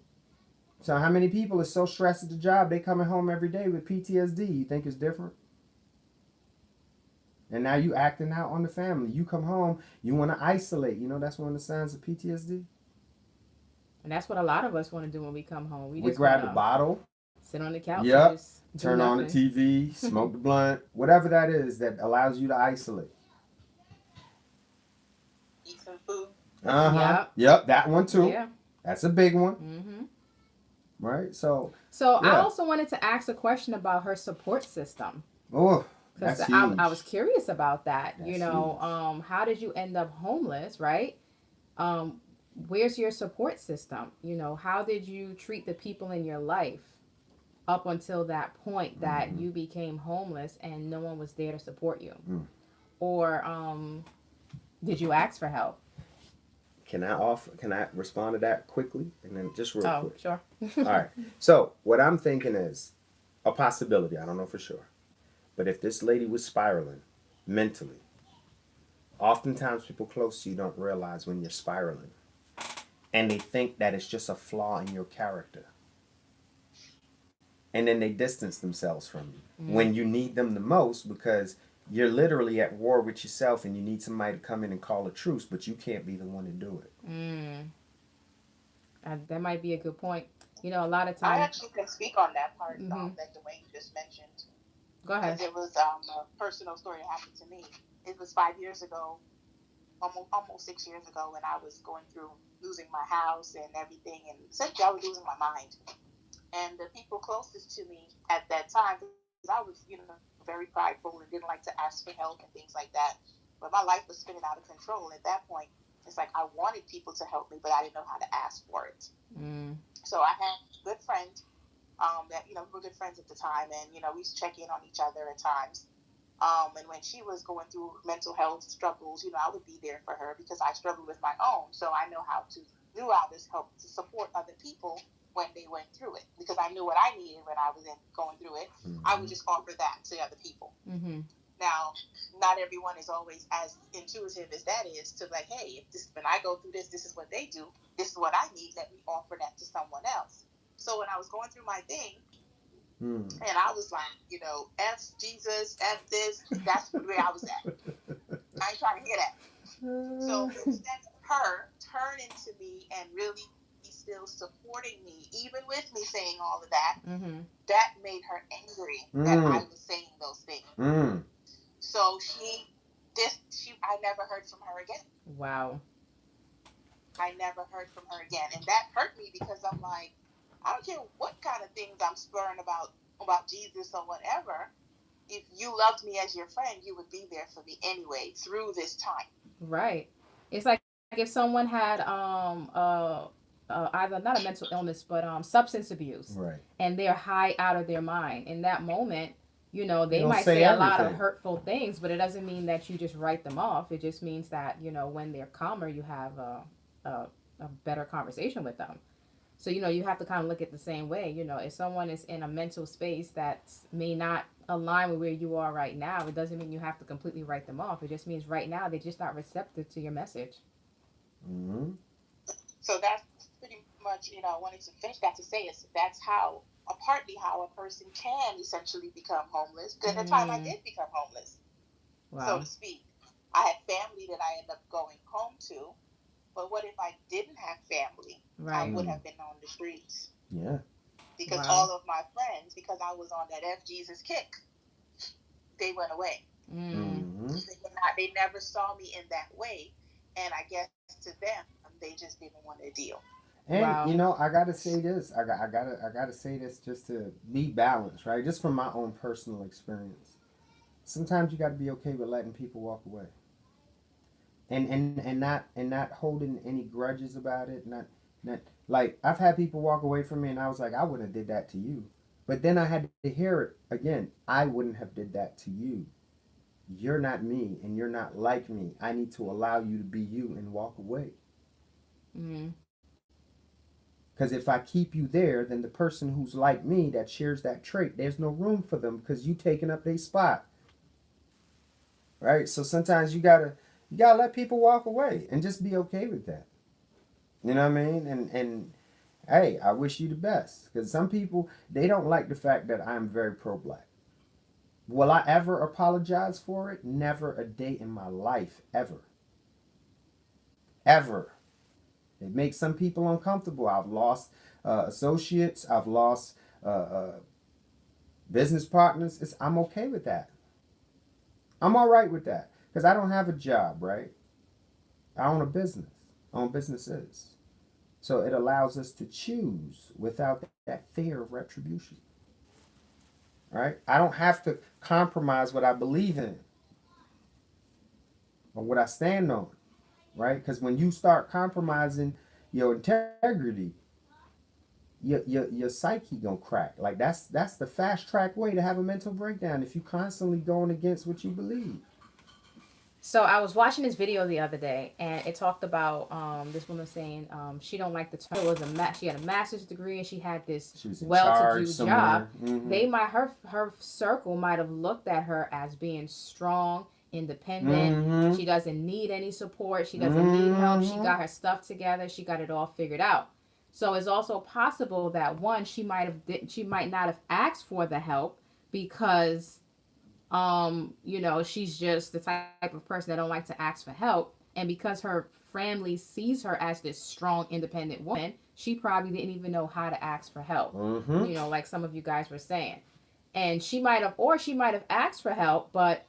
Speaker 1: So how many people are so stressed at the job they coming home every day with PTSD? You think it's different? And now you acting out on the family. You come home, you want to isolate. You know that's one of the signs of PTSD.
Speaker 2: And that's what a lot of us want to do when we come home.
Speaker 1: We
Speaker 2: just
Speaker 1: grab the bottle,
Speaker 2: sit on the couch.
Speaker 1: yep,
Speaker 2: And just do
Speaker 1: turn on the
Speaker 2: nothing.
Speaker 1: TV, smoke the blunt, whatever that is that allows you to isolate.
Speaker 3: Eat some food.
Speaker 1: Yep, that one too.
Speaker 2: Yeah.
Speaker 1: That's a big one.
Speaker 2: Mm-hmm.
Speaker 1: Right? So
Speaker 2: I
Speaker 1: yeah.
Speaker 2: also wanted to ask a question about her support system.
Speaker 1: Oh,
Speaker 2: Because
Speaker 1: that's huge.
Speaker 2: I was curious about that.
Speaker 1: That's
Speaker 2: you know, how did you end up homeless, right? Where's your support system? You know, how did you treat the people in your life up until that point that you became homeless and no one was there to support you? Or did you ask for help?
Speaker 1: Can I respond to that quickly? And then just real quick.
Speaker 2: Sure.
Speaker 1: All right. So what I'm thinking is a possibility. I don't know for sure. But if this lady was spiraling mentally, oftentimes people close to you don't realize when you're spiraling. And they think that it's just a flaw in your character. And then they distance themselves from you when you need them the most, because you're literally at war with yourself and you need somebody to come in and call a truce, but you can't be the one to do it.
Speaker 2: That might be a good point. You know, a lot of
Speaker 3: I
Speaker 2: times.
Speaker 3: actually can speak on that part that Dwayne just mentioned.
Speaker 2: Go ahead.
Speaker 3: It was a personal story that happened to me. It was 5 years ago, almost 6 years ago, when I was going through losing my house and everything, and essentially I was losing my mind. And the people closest to me at that time, because I was, very prideful and didn't like to ask for help and things like that. But my life was spinning out of control. At that point, it's like I wanted people to help me, but I didn't know how to ask for it. So I had a good friend that, we were good friends at the time, and, we used to check in on each other at times. And when she was going through mental health struggles, I would be there for her because I struggled with my own. So I knew how to help to support other people when they went through it, because I knew what I needed when I was going through it. I would just offer that to other people. Now, not everyone is always as intuitive as that is to like, hey, when I go through this is what they do. This is what I need. Let me offer that to someone else. So when I was going through my thing, and I was like, F Jesus, F this, that's where I was at. I ain't trying to hear that. So instead of her turning to me and really still supporting me, even with me saying all of that, that made her angry that I was saying those things. So I never heard from her again.
Speaker 2: Wow.
Speaker 3: I never heard from her again. And that hurt me because I'm like, I don't care what kind of things I'm spurring about Jesus or whatever. If you loved me as your friend, you would be there for me anyway through this time.
Speaker 2: Right. It's like if someone had either not a mental illness but substance abuse,
Speaker 1: right,
Speaker 2: and they're high out of their mind in that moment, they might
Speaker 1: say
Speaker 2: say a
Speaker 1: everything.
Speaker 2: lot of hurtful things, but it doesn't mean that you just write them off. It just means that when they're calmer, you have a better conversation with them. So you have to kind of look at the same way. If someone is in a mental space that may not align with where you are right now, it doesn't mean you have to completely write them off. It just means right now they're just not receptive to your message.
Speaker 3: So that's pretty much, I wanted to finish that to say is that's partly how a person can essentially become homeless. Because at the time I did become homeless, so to speak. I had family that I ended up going home to. But what if I didn't have family? Right. I would have been on the streets.
Speaker 1: Yeah.
Speaker 3: Because all of my friends, because I was on that F Jesus kick, they went away. They never saw me in that way. And I guess to them, they just didn't want to deal.
Speaker 1: And I gotta say this. I gotta say this just to be balanced, right? Just from my own personal experience. sometimes you got to be okay with letting people walk away, and not holding any grudges about it. Not like I've had people walk away from me, and I was like, I wouldn't have did that to you, but then I had to hear it again. I wouldn't have did that to you. You're not me, and you're not like me. I need to allow you to be you and walk away.
Speaker 2: Mm-hmm.
Speaker 1: Because if I keep you there, then the person who's like me that shares that trait, there's no room for them because you taking up their spot. Right? So sometimes you gotta let people walk away and just be okay with that. You know what I mean? And hey, I wish you the best. Because some people, they don't like the fact that I'm very pro-black. Will I ever apologize for it? Never a day in my life, ever. Ever. It makes some people uncomfortable. I've lost associates. I've lost business partners. I'm okay with that. I'm all right with that. Because I don't have a job, right? I own a business. I own businesses. So it allows us to choose without that fear of retribution. Right? I don't have to compromise what I believe in or what I stand on. Right? Because when you start compromising your integrity, your psyche gonna crack. Like that's the fast track way to have a mental breakdown if you constantly going against what you believe.
Speaker 2: So I was watching this video the other day, and it talked about this woman saying she don't like the term. It was she had a master's degree, and she had this well-to-do job.
Speaker 1: Mm-hmm.
Speaker 2: They might her circle might have looked at her as being strong, independent.
Speaker 1: Mm-hmm.
Speaker 2: She doesn't need any support. She doesn't need help. She got her stuff together. She got it all figured out. So it's also possible that one, she might not have asked for the help because she's just the type of person that don't like to ask for help, and because her family sees her as this strong, independent woman, she probably didn't even know how to ask for help.
Speaker 1: Mm-hmm.
Speaker 2: Like some of you guys were saying, and she might have asked for help, but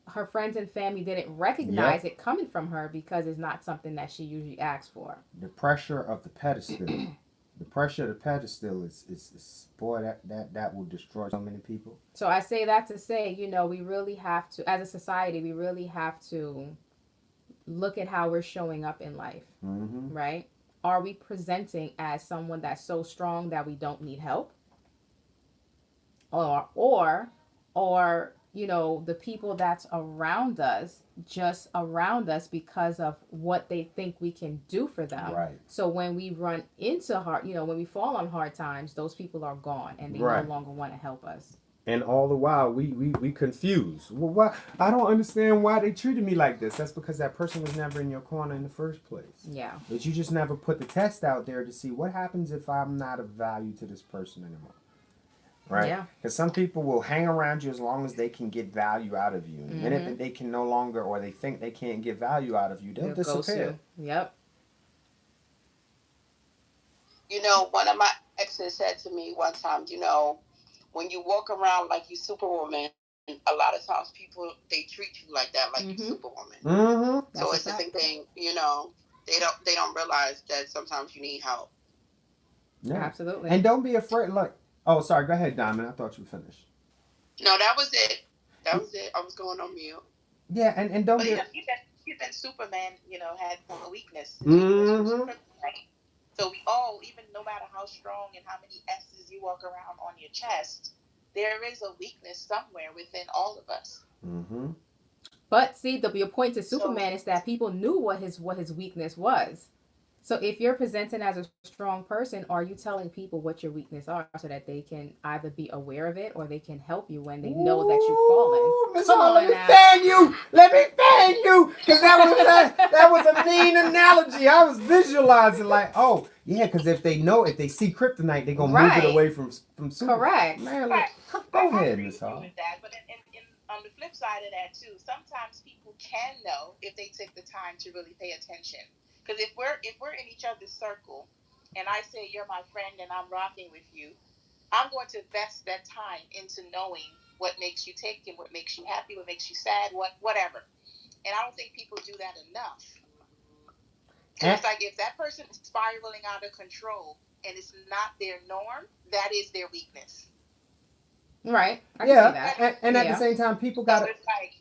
Speaker 2: her friends and family didn't recognize it coming from her because it's not something that she usually asks for.
Speaker 1: The pressure of the pedestal. The pressure of the pedestal is boy, that will destroy so many people.
Speaker 2: So I say that to say, we really have to, as a society, we really have to look at how we're showing up in life, right? Are we presenting as someone that's so strong that we don't need help? Or the people that's around us, just around us because of what they think we can do for them.
Speaker 1: Right.
Speaker 2: So when we run into when we fall on hard times, those people are gone and they no longer want to help us.
Speaker 1: And all the while, we confused. Well, why? I don't understand why they treated me like this. That's because that person was never in your corner in the first place.
Speaker 2: Yeah.
Speaker 1: But you just never put the test out there to see what happens if I'm not of value to this person anymore. Right?
Speaker 2: Yeah.
Speaker 1: Because some people will hang around you as long as they can get value out of you. And the minute that they can no longer, or they think they can't get value out of you, they'll disappear.
Speaker 2: Yep.
Speaker 6: One of my exes said to me one time, when you walk around like you Superwoman, a lot of times people, they treat you like that, like you Superwoman.
Speaker 1: Mm-hmm.
Speaker 6: So it's the same thing, they don't realize that sometimes you need help.
Speaker 2: Yeah. Absolutely.
Speaker 1: And don't be afraid. Like, oh, sorry. Go ahead, Diamond. I thought you were finished.
Speaker 6: No, that was it. I was going on mute.
Speaker 1: Yeah, and don't be.
Speaker 3: You've been Superman. Had a weakness.
Speaker 1: Mm-hmm.
Speaker 3: So we all, even no matter how strong and how many S's you walk around on your chest, there is a weakness somewhere within all of us.
Speaker 1: Mm-hmm.
Speaker 2: But see, your point to Superman is that people knew what his weakness was. So if you're presenting as a strong person, are you telling people what your weakness are so that they can either be aware of it or they can help you when they know that you've fallen?
Speaker 1: Come on, let me fan you. Let me fan you. Because that was a mean analogy. I was visualizing like, oh, yeah, because if they see kryptonite, they're going to move it away from Superman.
Speaker 2: Correct.
Speaker 1: Man,
Speaker 3: Go
Speaker 1: ahead, Ms. Hall.
Speaker 3: With that, but on the flip side of that, too, sometimes people can know if they take the time to really pay attention. Because if we're in each other's circle, and I say you're my friend and I'm rocking with you, I'm going to invest that time into knowing what makes you tick and what makes you happy, what makes you sad, whatever. And I don't think people do that enough. And it's like if that person is spiraling out of control and it's not their norm, that is their weakness.
Speaker 2: Right. I can see
Speaker 1: Yeah,
Speaker 2: that.
Speaker 1: and at the
Speaker 2: Yeah.
Speaker 1: same time, people
Speaker 3: So
Speaker 1: got to.
Speaker 3: it's like,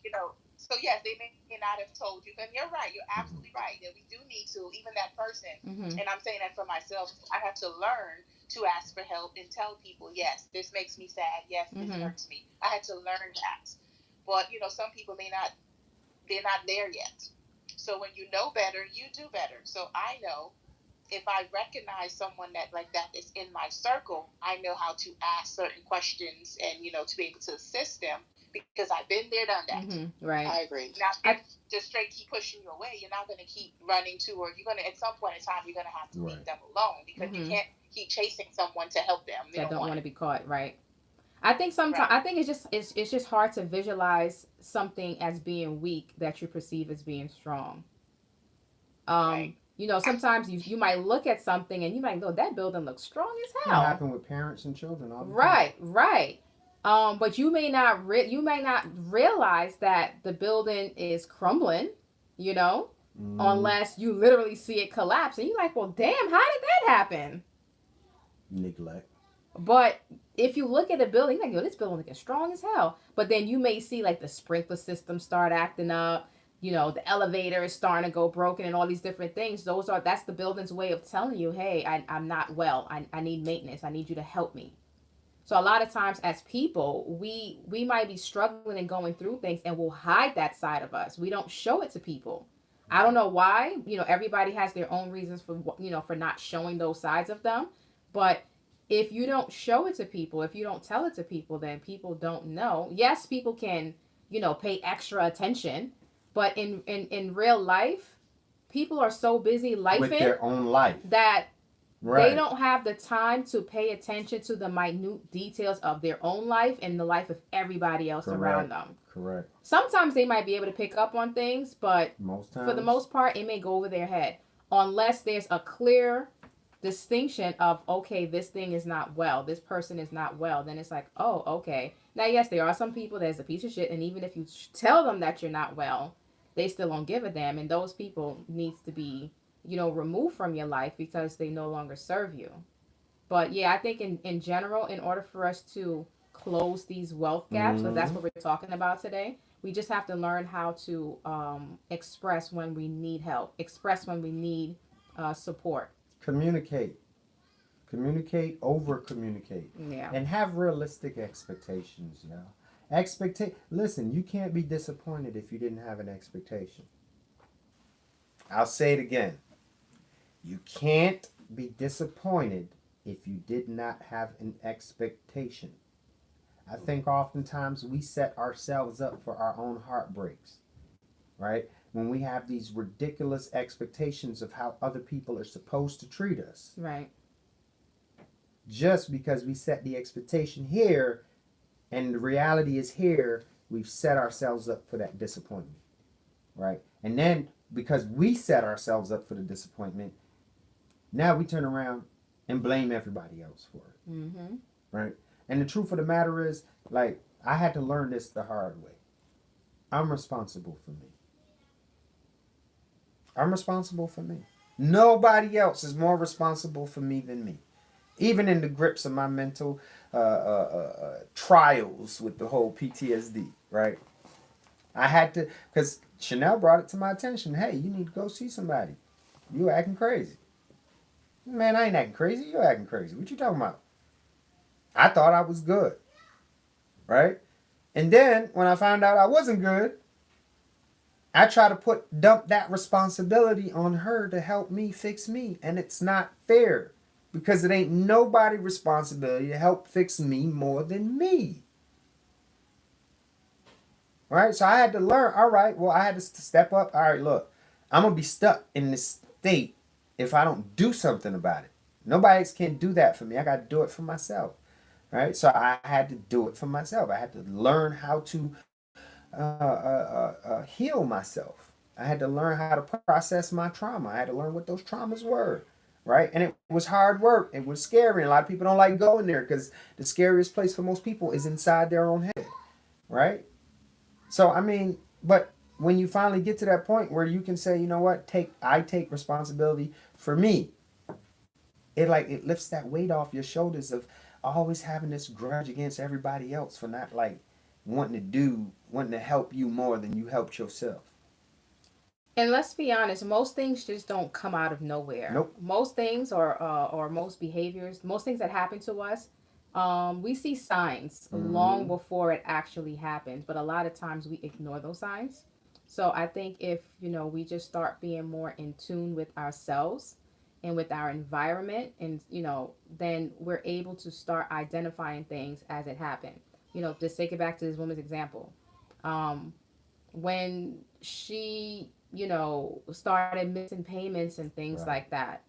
Speaker 3: so yes, they may not have told you, and you're right, you're absolutely right, that we do need to, even that person,
Speaker 2: Mm-hmm.
Speaker 3: and I'm saying that for myself, I have to learn to ask for help and tell people, yes, this makes me sad, yes, this
Speaker 2: Mm-hmm.
Speaker 3: hurts me. I had to learn that. But, some people they're not there yet. So when you know better, you do better. So I know if I recognize someone that is in my circle, I know how to ask certain questions and to be able to assist them because I've been there, done that.
Speaker 2: Mm-hmm. Right.
Speaker 6: I agree.
Speaker 3: Now, if just straight keep pushing you away, you're not going to keep running to, or you're going to at some point in time you're going to have to
Speaker 1: Right.
Speaker 3: leave them alone because you can't keep chasing someone to help them. They
Speaker 2: That don't want to
Speaker 3: it.
Speaker 2: be caught. Right. I think sometimes
Speaker 3: Right.
Speaker 2: I think it's just hard to visualize something as being weak that you perceive as being strong.
Speaker 3: Right.
Speaker 2: Sometimes you might look at something and you might go, that building looks strong as
Speaker 1: It
Speaker 2: hell.
Speaker 1: happen with parents and children all the time.
Speaker 2: Right, right. But you may not realize that the building is crumbling, unless you literally see it collapse, and you're like, well, damn, how did that happen?
Speaker 1: Neglect.
Speaker 2: But if you look at the building, you're like, yo, this building looking strong as hell. But then you may see like the sprinkler system start acting up. The elevator is starting to go broken and all these different things. That's the building's way of telling you, hey, I'm not well. I need maintenance. I need you to help me. So a lot of times as people, we might be struggling and going through things and we'll hide that side of us. We don't show it to people. I don't know why. Everybody has their own reasons for not showing those sides of them. But if you don't show it to people, if you don't tell it to people, then people don't know. Yes, people can, pay extra attention. But in real life, people are so busy
Speaker 1: With their own life.
Speaker 2: that
Speaker 1: Right.
Speaker 2: they don't have the time to pay attention to the minute details of their own life and the life of everybody else around them.
Speaker 1: Correct.
Speaker 2: Sometimes they might be able to pick up on things, but
Speaker 1: Most times.
Speaker 2: for the most part, it may go over their head. Unless there's a clear distinction of, okay, this thing is not well, this person is not well, then it's like, oh, okay. Now, yes, there are some people that's a piece of shit, and even if you tell them that you're not well, they still don't give a damn, and those people needs to be, removed from your life because they no longer serve you. But yeah, I think in general, in order for us to close these wealth gaps, because that's what we're talking about today, we just have to learn how to express when we need help, express when we need support.
Speaker 1: Communicate, over communicate,
Speaker 2: Yeah.
Speaker 1: and have realistic expectations. Listen, you can't be disappointed if you didn't have an expectation. I'll say it again. You can't be disappointed if you did not have an expectation. I think oftentimes we set ourselves up for our own heartbreaks, right? When we have these ridiculous expectations of how other people are supposed to treat us.
Speaker 2: Right.
Speaker 1: Just because we set the expectation here and the reality is here, we've set ourselves up for that disappointment, right? And then because we set ourselves up for the disappointment, now we turn around and blame everybody else for it,
Speaker 2: Mm-hmm.
Speaker 1: right? And the truth of the matter is, like, I had to learn this the hard way. I'm responsible for me. I'm responsible for me. Nobody else is more responsible for me than me. Even in the grips of my mental trials with the whole PTSD, right? I had to, because Chanel brought it to my attention. Hey, you need to go see somebody. You acting crazy. Man, I ain't acting crazy. You acting crazy. What you talking about? I thought I was good, right? And then when I found out I wasn't good, I try to dump that responsibility on her to help me fix me. And it's not fair because it ain't nobody's responsibility to help fix me more than me. Right? So I had to learn, all right, well, I had to step up. All right, look, I'm going to be stuck in this state if I don't do something about it. Nobody else can do that for me. I got to do it for myself. Right? So I had to do it for myself. I had to learn how to heal myself. I had to learn how to process my trauma. I had to learn what those traumas were, right? And it was hard work. It was scary. And a lot of people don't like going there because the scariest place for most people is inside their own head, right? So, I mean, but when you finally get to that point where you can say, you know what, I take responsibility for me, it lifts that weight off your shoulders of, always having this grudge against everybody else for not like wanting to help you more than you helped yourself.
Speaker 2: And let's be honest, most things just don't come out of nowhere.
Speaker 1: Nope.
Speaker 2: Most things or most behaviors, most things that happen to us, we see signs long before it actually happens. But a lot of times we ignore those signs. So I think if, we just start being more in tune with ourselves and with our environment, and, then we're able to start identifying things as it happened. Just take it back to this woman's example. When she started missing payments and things
Speaker 1: Right.
Speaker 2: like that.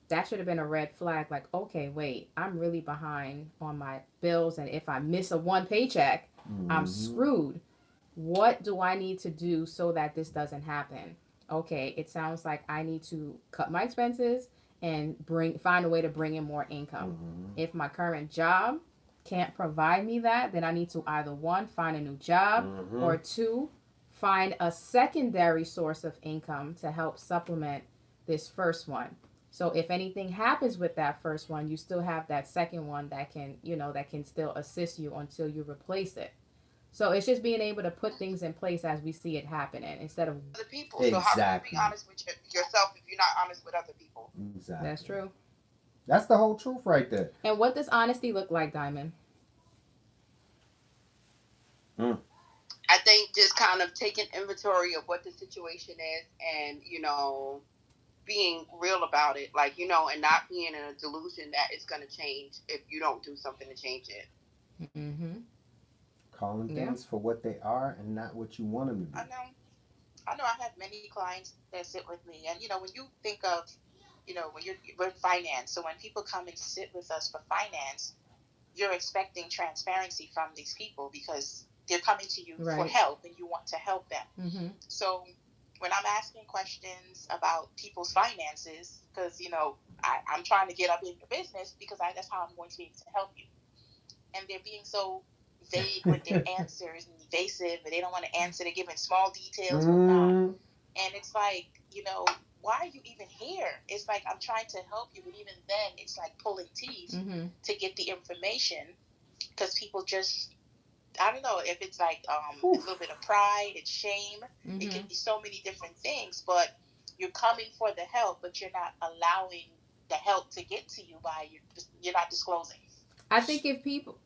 Speaker 2: That should have been a red flag. Like, okay, wait, I'm really behind on my bills. And if I miss one paycheck, I'm screwed. What do I need to do so that this doesn't happen? Okay, it sounds like I need to cut my expenses and find a way to bring in more income. If my current job can't provide me that, then I need to either one, find a new job, or two, find a secondary source of income to help supplement this first one. So if anything happens with that first one, you still have that second one that can still assist you until you replace it. So it's just being able to put things in place as we see it happening instead of
Speaker 6: other people. So how can you be honest with yourself if you're not honest with other people?
Speaker 1: Exactly.
Speaker 2: That's true.
Speaker 1: That's the whole truth right there.
Speaker 2: And what does honesty look like, Diamond?
Speaker 6: I think just kind of taking inventory of what the situation is and, being real about it, like, and not being in a delusion that it's going to change if you don't do something to change it.
Speaker 1: Calling things for what they are and not what you want them to be.
Speaker 3: I know I have many clients that sit with me. And, when you think of, when we're in finance, so when people come and sit with us for finance, you're expecting transparency from these people because they're coming to you for help and you want to help them. So when I'm asking questions about people's finances, because, I'm trying to get up in your business because that's how I'm going to be able to help you. And they're being so vague with their answers and evasive, and they don't want to answer. They're giving small details. And it's like, why are you even here? It's like, I'm trying to help you, but even then it's like pulling teeth to get the information because people just, I don't know if it's like a little bit of pride and shame. It can be so many different things, but you're coming for the help, but you're not allowing the help to get to you by you're not disclosing.
Speaker 2: I think if people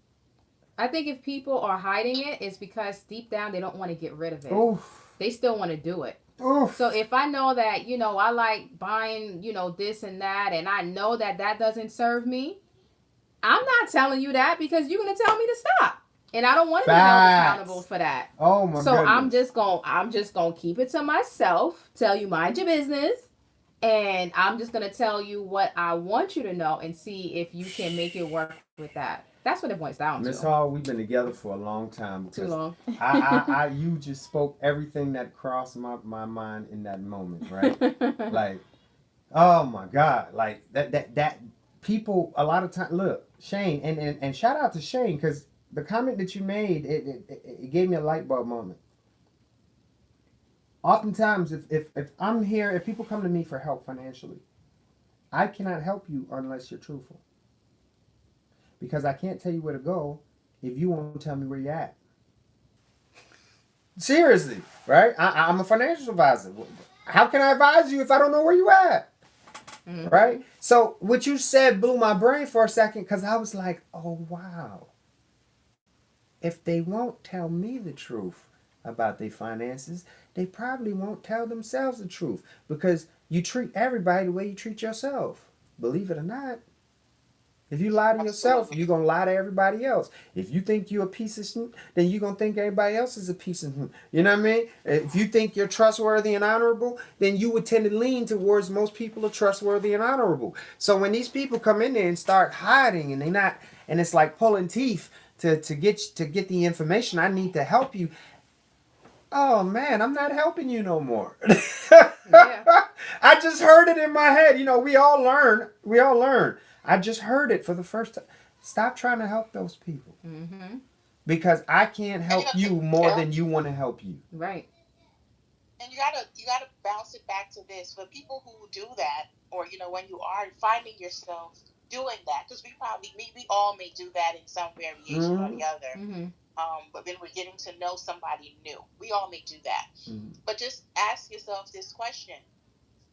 Speaker 2: are hiding it, it's because deep down they don't want to get rid of it. They still want to do it. So if I know that, I like buying, this and that, and I know that doesn't serve me, I'm not telling you that because you're going to tell me to stop. And I don't want to be held accountable for that.
Speaker 1: Oh my
Speaker 2: So
Speaker 1: goodness.
Speaker 2: I'm just gonna keep it to myself, tell you mind your business, and I'm just gonna tell you what I want you to know and see if you can make it work with that. That's what it boils down to.
Speaker 1: Miss Hall, we've been together for a long time.
Speaker 2: Too long.
Speaker 1: You just spoke everything that crossed my mind in that moment, right? Like, oh my God, like that people a lot of time. Look, Shane, and shout out to Shane because the comment that you made it gave me a light bulb moment. Oftentimes, if I'm here, if people come to me for help financially, I cannot help you unless you're truthful. Because I can't tell you where to go if you won't tell me where you're at. Seriously, right? I'm a financial advisor. How can I advise you if I don't know where you're at? Right? So what you said blew my brain for a second because I was like, oh, wow. If they won't tell me the truth about their finances, they probably won't tell themselves the truth because you treat everybody the way you treat yourself. Believe it or not. If you lie to yourself, you're going to lie to everybody else. If you think you're a piece of shit, then you're going to think everybody else is a piece of shit. You know what I mean? If you think you're trustworthy and honorable, then you would tend to lean towards most people are trustworthy and honorable. So when these people come in there and start hiding and and it's like pulling teeth to get the information I need to help you. Oh man, I'm not helping you no more. I just heard it in my head. We all learn. I just heard it for the first time. Stop trying to help those people. Because I can't help you more than you want to help you.
Speaker 2: Right.
Speaker 3: And you gotta bounce it back to this. For people who do that, or when you are finding yourself doing that, because we all may do that in some variation or the other.
Speaker 2: Mm-hmm.
Speaker 3: But then we're getting to know somebody new. We all may do that.
Speaker 1: Mhm.
Speaker 3: But just ask yourself this question.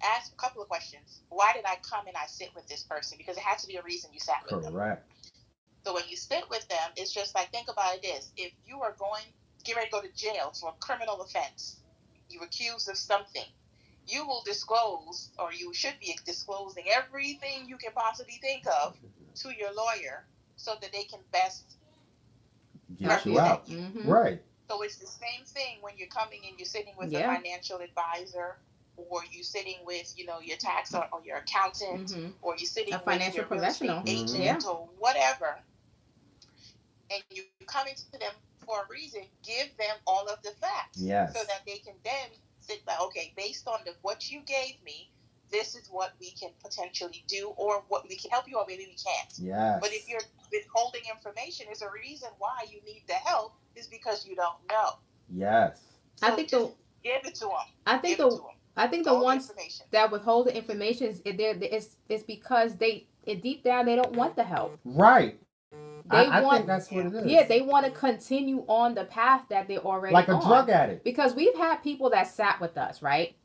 Speaker 3: Ask a couple of questions. Why did I come and I sit with this person? Because it has to be a reason you sat with them.
Speaker 1: Correct.
Speaker 3: So when you sit with them, it's just like, think about this. If you are get ready to go to jail for a criminal offense, you're accused of something, you will disclose, or you should be disclosing everything you can possibly think of to your lawyer so that they can best
Speaker 1: Get you out.
Speaker 2: Mm-hmm.
Speaker 1: Right.
Speaker 3: So it's the same thing when you're coming and you're sitting with
Speaker 2: Yeah.
Speaker 3: a financial advisor, or you're sitting with, your tax or your accountant,
Speaker 2: Mm-hmm.
Speaker 3: or you're sitting
Speaker 2: A financial
Speaker 3: with your real estate
Speaker 2: professional.
Speaker 3: agent
Speaker 2: Yeah.
Speaker 3: or whatever, and you're coming to them for a reason. Give them all of the facts,
Speaker 1: Yes.
Speaker 3: so that they can then sit back. Okay, based on what you gave me, this is what we can potentially do, or what we can help you, or maybe we can't.
Speaker 1: Yes.
Speaker 3: But if you're withholding information, there's a reason why you need the help, is because you don't know.
Speaker 1: Yes.
Speaker 3: So
Speaker 2: I think
Speaker 3: just give it to them.
Speaker 2: I think
Speaker 3: Give it to them.
Speaker 2: I think the
Speaker 3: All the
Speaker 2: ones
Speaker 3: information.
Speaker 2: that withhold the information is because deep down they don't want the help.
Speaker 1: Right.
Speaker 2: They
Speaker 1: I
Speaker 2: want,
Speaker 1: think that's what it is.
Speaker 2: yeah, they want to continue on the path that they're already
Speaker 1: like a
Speaker 2: on.
Speaker 1: drug addict.
Speaker 2: Because we've had people that sat with us, right?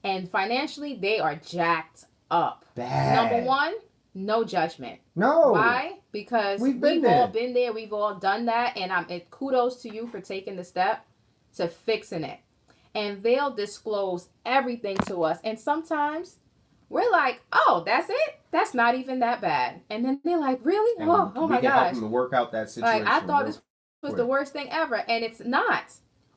Speaker 2: And financially, they are jacked up.
Speaker 1: Bad.
Speaker 2: Number one, no judgment.
Speaker 1: No.
Speaker 2: Why? Because
Speaker 1: We've been
Speaker 2: all
Speaker 1: there.
Speaker 2: been there. We've all done that. And kudos to you for taking the step to fixing it. And they'll disclose everything to us. And sometimes we're like, oh, that's it? That's not even that bad. And then they're like, really?
Speaker 1: And
Speaker 2: Oh
Speaker 1: we
Speaker 2: my
Speaker 1: can help
Speaker 2: gosh.
Speaker 1: them to work out that situation.
Speaker 2: Like, I thought this was the worst thing ever. And it's not.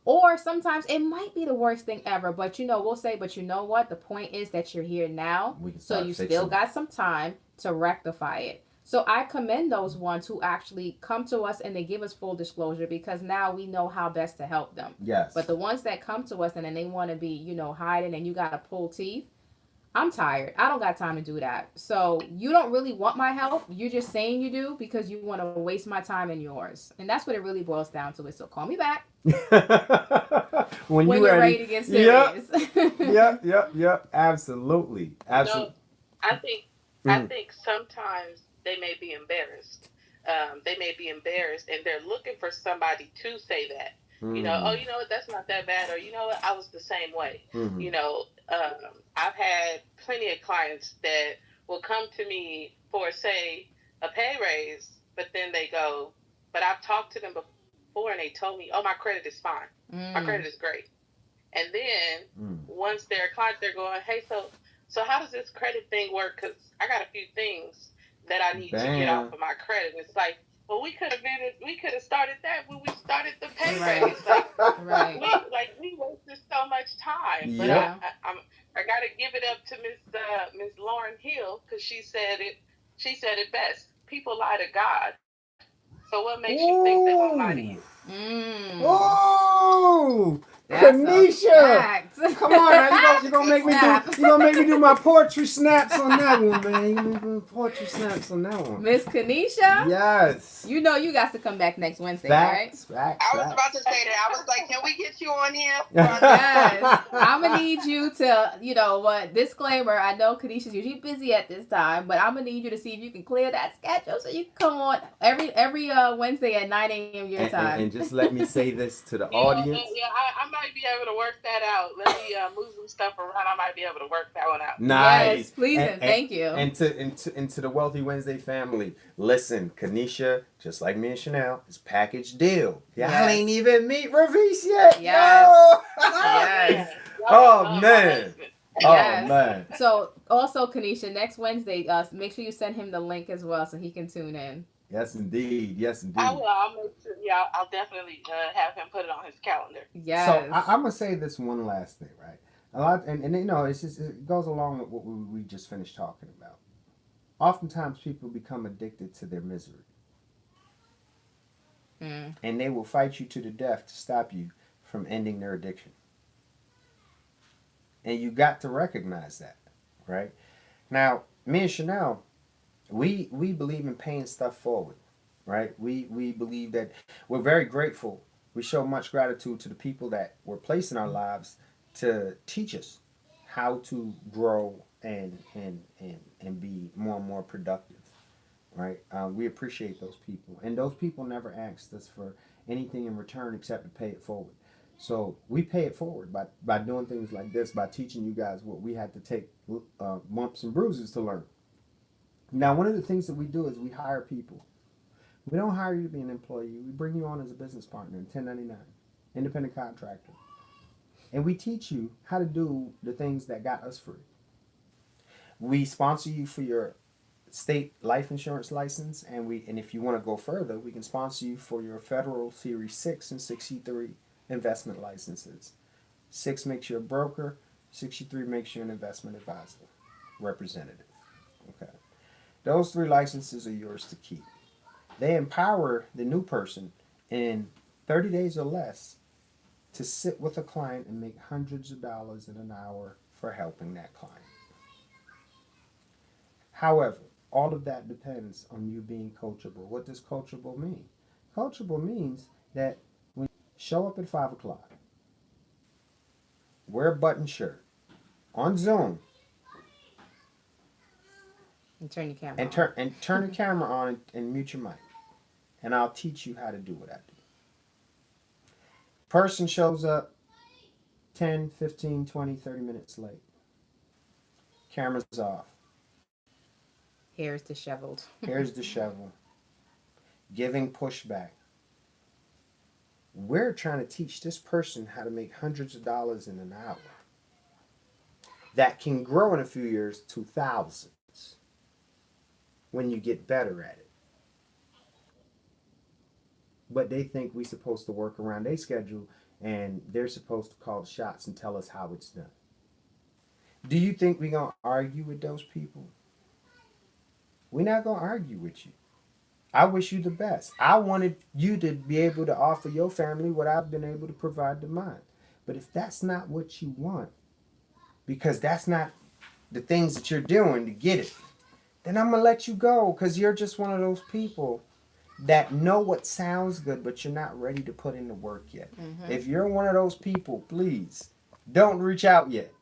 Speaker 2: Or sometimes it might be the worst thing ever. But, we'll say, but you know what? The point is that you're here now.
Speaker 1: We can
Speaker 2: So
Speaker 1: start
Speaker 2: you
Speaker 1: fixing
Speaker 2: still
Speaker 1: it.
Speaker 2: got some time to rectify it. So I commend those ones who actually come to us and they give us full disclosure, because now we know how best to help them.
Speaker 1: Yes.
Speaker 2: But the ones that come to us and then they want to be, hiding and you got to pull teeth, I'm tired. I don't got time to do that. So you don't really want my help. You're just saying you do because you want to waste my time and yours. And that's what it really boils down to. So call me back
Speaker 1: when
Speaker 2: you're ready to get serious.
Speaker 1: Yep. Absolutely.
Speaker 7: I think sometimes they may be embarrassed. They may be embarrassed, and they're looking for somebody to say that. Oh, you know what, that's not that bad, or you know what, I was the same way.
Speaker 1: Mm-hmm.
Speaker 7: I've had plenty of clients that will come to me for, say, a pay raise, but then they go, but I've talked to them before and they told me, oh, my credit is fine. My credit is great. And then once they're a client, they're going, hey, so how does this credit thing work? Because I got a few things that I need to get off of my credit. And it's like, well, we could have started that when we started the pay raise.
Speaker 2: Right.
Speaker 7: We wasted so much time. But
Speaker 1: Yep.
Speaker 7: I got to give it up to Miss Lauren Hill, because she said it best. People lie to God. So what makes you think they won't lie to you?
Speaker 1: Oh,
Speaker 2: That's a
Speaker 1: Kanisha!
Speaker 2: fact.
Speaker 1: Come on, now you gonna make me do my poetry snaps on that one, man. You gonna make me do poetry snaps on that one.
Speaker 2: Miss Kanisha?
Speaker 1: Yes.
Speaker 2: You got to come back next Wednesday, right?
Speaker 1: Facts.
Speaker 6: I was about to say that. I was like, can we get you on here?
Speaker 2: Yes. I'm going to need you to, disclaimer, I know Kanisha's usually busy at this time, but I'm going to need you to see if you can clear that schedule so you can come on every Wednesday at 9 a.m. your time.
Speaker 1: And just let me say this to the audience.
Speaker 7: Yeah, I might be able to work that out. Let me move some stuff around. I might be able to work that one out.
Speaker 1: Nice.
Speaker 2: Yes, please and thank you.
Speaker 1: And to the Wealthy Wednesday family, listen, Kanisha, just like me and Chanel, is package deal. Y'all ain't even meet Ravis yet.
Speaker 2: Yes.
Speaker 1: No.
Speaker 2: Yes.
Speaker 1: Oh, man.
Speaker 2: Yes.
Speaker 1: Oh, man.
Speaker 2: So, also, Kanisha, next Wednesday, make sure you send him the link as well so he can tune in.
Speaker 1: Yes, indeed.
Speaker 7: I will. I'll make sure. Yeah, I'll definitely have him put it on his calendar.
Speaker 2: Yes.
Speaker 1: So I'm gonna say this one last thing, right? A lot, and it's just, it goes along with what we just finished talking about. Oftentimes, people become addicted to their misery, and they will fight you to the death to stop you from ending their addiction. And you got to recognize that, right? Now, me and Chanel, we believe in paying stuff forward, right? We believe that we're very grateful. We show much gratitude to the people that were placed in our lives to teach us how to grow and be more and more productive. right? We appreciate those people, and those people never asked us for anything in return except to pay it forward. So we pay it forward by doing things like this, by teaching you guys what we had to take bumps and bruises to learn. Now, one of the things that we do is we hire people. We don't hire you to be an employee. We bring you on as a business partner, 1099, independent contractor. And we teach you how to do the things that got us free. We sponsor you for your state life insurance license, and if you want to go further, we can sponsor you for your federal Series 6 and 63 investment licenses. 6 makes you a broker, 63 makes you an investment advisor, representative. Okay. Those 3 licenses are yours to keep. They empower the new person in 30 days or less to sit with a client and make hundreds of dollars in an hour for helping that client. However, all of that depends on you being coachable. What does coachable mean? Coachable means that when you show up at 5 o'clock, wear a button shirt, on Zoom,
Speaker 2: And turn your camera
Speaker 1: and turn the camera on and mute your mic. And I'll teach you how to do what I do. Person shows up 10, 15, 20, 30 minutes late. Camera's off.
Speaker 2: Hair's disheveled.
Speaker 1: Hair's disheveled. Giving pushback. We're trying to teach this person how to make hundreds of dollars in an hour. That can grow in a few years to thousands when you get better at it. But they think we're supposed to work around their schedule and they're supposed to call the shots and tell us how it's done. Do you think we're going to argue with those people? We're not going to argue with you. I wish you the best. I wanted you to be able to offer your family what I've been able to provide to mine. But if that's not what you want, because that's not the things that you're doing to get it, then I'm going to let you go, because you're just one of those people that know what sounds good, but you're not ready to put in the work yet. Mm-hmm. If you're one of those people, please don't reach out yet.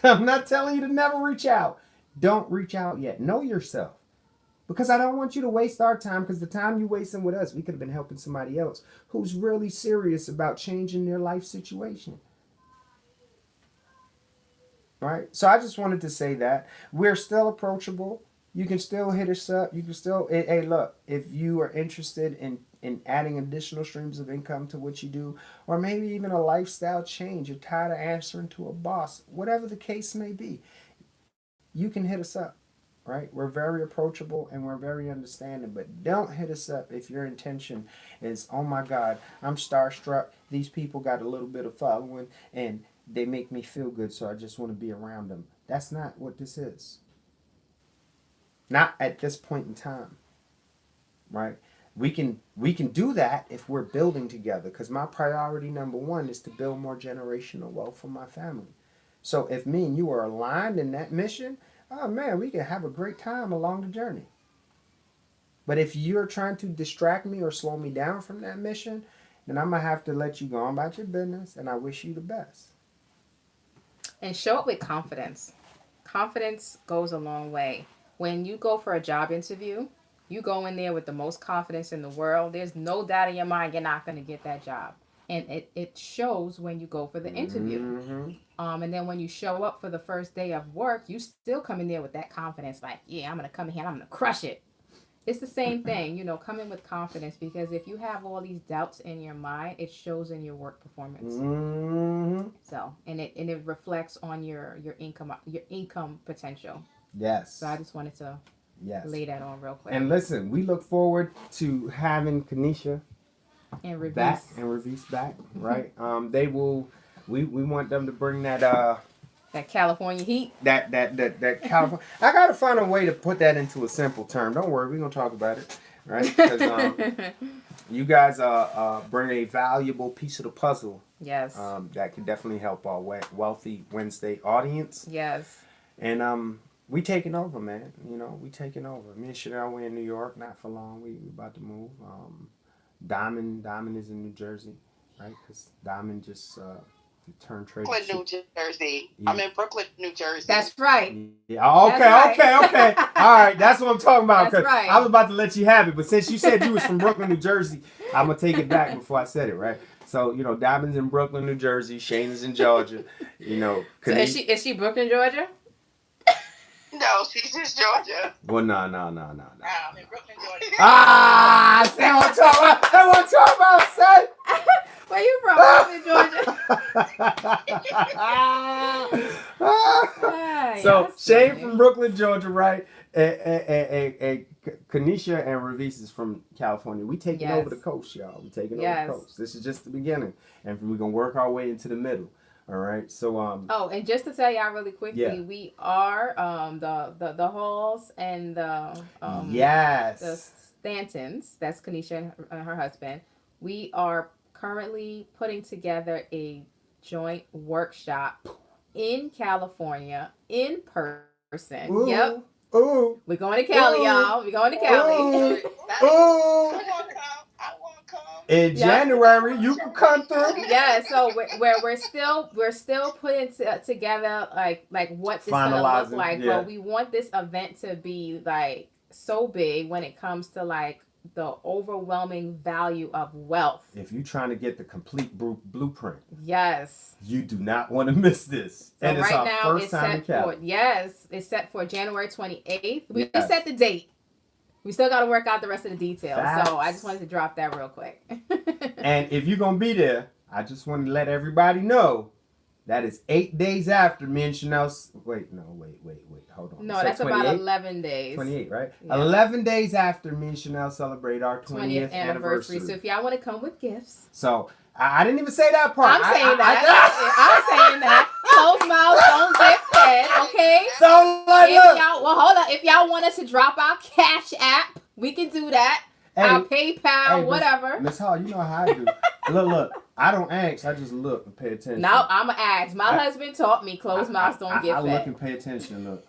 Speaker 1: I'm not telling you to never reach out. Don't reach out yet. Know yourself. Because I don't want you to waste our time, because the time you wasting with us, we could have been helping somebody else who's really serious about changing their life situation. Right? So I just wanted to say that. We're still approachable. You can still hit us up. You can still, hey, look, if you are interested in adding additional streams of income to what you do, or maybe even a lifestyle change, you're tired of answering to a boss, whatever the case may be, you can hit us up, right? We're very approachable and we're very understanding, but don't hit us up if your intention is, oh my God, I'm starstruck. These people got a little bit of following and they make me feel good, so I just want to be around them. That's not what this is. Not at this point in time, right? We can do that if we're building together, because my priority number 1 is to build more generational wealth for my family. So if me and you are aligned in that mission, oh man, we can have a great time along the journey. But if you're trying to distract me or slow me down from that mission, then I'm going to have to let you go on about your business, and I wish you the best.
Speaker 2: And show up with confidence. Confidence goes a long way. When you go for a job interview, you go in there with the most confidence in the world. There's no doubt in your mind you're not going to get that job. And it shows when you go for the interview. Mm-hmm. And then when you show up for the first day of work, you still come in there with that confidence. Like, yeah, I'm going to come in here and I'm going to crush it. It's the same thing, come in with confidence, because if you have all these doubts in your mind, it shows in your work performance. Mm-hmm. So, and it reflects on your income potential.
Speaker 1: Yes.
Speaker 2: So I just wanted to lay that on real quick.
Speaker 1: And listen, we look forward to having Kanisha
Speaker 2: and Revis
Speaker 1: back and Revis back, right? They will. We want them to bring that
Speaker 2: California heat.
Speaker 1: That California. I gotta find a way to put that into a simple term. Don't worry, we're gonna talk about it, right? Because you guys bring a valuable piece of the puzzle.
Speaker 2: Yes.
Speaker 1: That could definitely help our Wealthy Wednesday audience.
Speaker 2: Yes.
Speaker 1: And we taking over, man. We taking over. Me and Chanel, we're in New York, not for long. We about to move. Diamond is in New Jersey, right? Because Diamond just Turn trade.
Speaker 6: Brooklyn, New Jersey.
Speaker 1: Yeah.
Speaker 6: I'm in Brooklyn, New Jersey.
Speaker 2: That's right.
Speaker 1: Yeah. Okay,
Speaker 2: That's right.
Speaker 1: okay. All right, that's what I'm talking about.
Speaker 2: That's
Speaker 1: 'Cause
Speaker 2: right.
Speaker 1: I was about to let you have it, but since you said you was from Brooklyn, New Jersey, I'm gonna take it back before I said it, right? So Diamond's in Brooklyn, New Jersey. Shane is in Georgia.
Speaker 2: So is she Brooklyn, Georgia?
Speaker 6: No, she's in Georgia.
Speaker 1: Well, no.
Speaker 6: I'm in Brooklyn, Georgia.
Speaker 1: Ah, say what I'm talking about. That's what I'm talking about, son.
Speaker 2: Where you from? Brooklyn, Georgia.
Speaker 1: So Shane from Brooklyn, Georgia, right? And Kanisha and Ravis is from California. We taking over the coast, y'all. We taking over the coast. This is just the beginning, and we're gonna work our way into the middle. All right. So
Speaker 2: Oh, and just to tell y'all really quickly, we are the Halls and the the Stantons. That's Kanisha and her husband. We are currently putting together a joint workshop in California in person.
Speaker 1: Ooh.
Speaker 2: Yep.
Speaker 1: Ooh.
Speaker 2: We're going to Cali, y'all. We're going to Cali.
Speaker 1: Ooh.
Speaker 6: I want to come.
Speaker 1: In January, you can come through.
Speaker 2: Yeah, so we're still putting together like what this is gonna look like, but we want this event to be like so big when it comes to like the overwhelming value of wealth.
Speaker 1: If you're trying to get the complete blueprint,
Speaker 2: yes,
Speaker 1: you do not want to miss this.
Speaker 2: So
Speaker 1: and it's
Speaker 2: right
Speaker 1: our
Speaker 2: now
Speaker 1: first time in Cali.
Speaker 2: it's set for January 28th. We just set the date. We still got to work out the rest of the details. So I just wanted to drop that real quick.
Speaker 1: And if you're going to be there, I just want to let everybody know that is 8 days after me and Chanel. Wait, hold on.
Speaker 2: No, that's about 11 days.
Speaker 1: 28, right?
Speaker 2: Yeah.
Speaker 1: 11 days after me and Chanel celebrate our 20th anniversary.
Speaker 2: So if y'all want to come with gifts.
Speaker 1: So I didn't even say that part.
Speaker 2: I'm saying that. Closed mouths don't get fed, okay?
Speaker 1: So
Speaker 2: If y'all want us to drop our Cash App, we can do that. Our PayPal, whatever.
Speaker 1: Miss Hall, you know how I do. Look. I don't ask. I just look and pay attention.
Speaker 2: No, I'm a ask. My husband taught me closed mouths don't get fed.
Speaker 1: I look and pay attention. Look.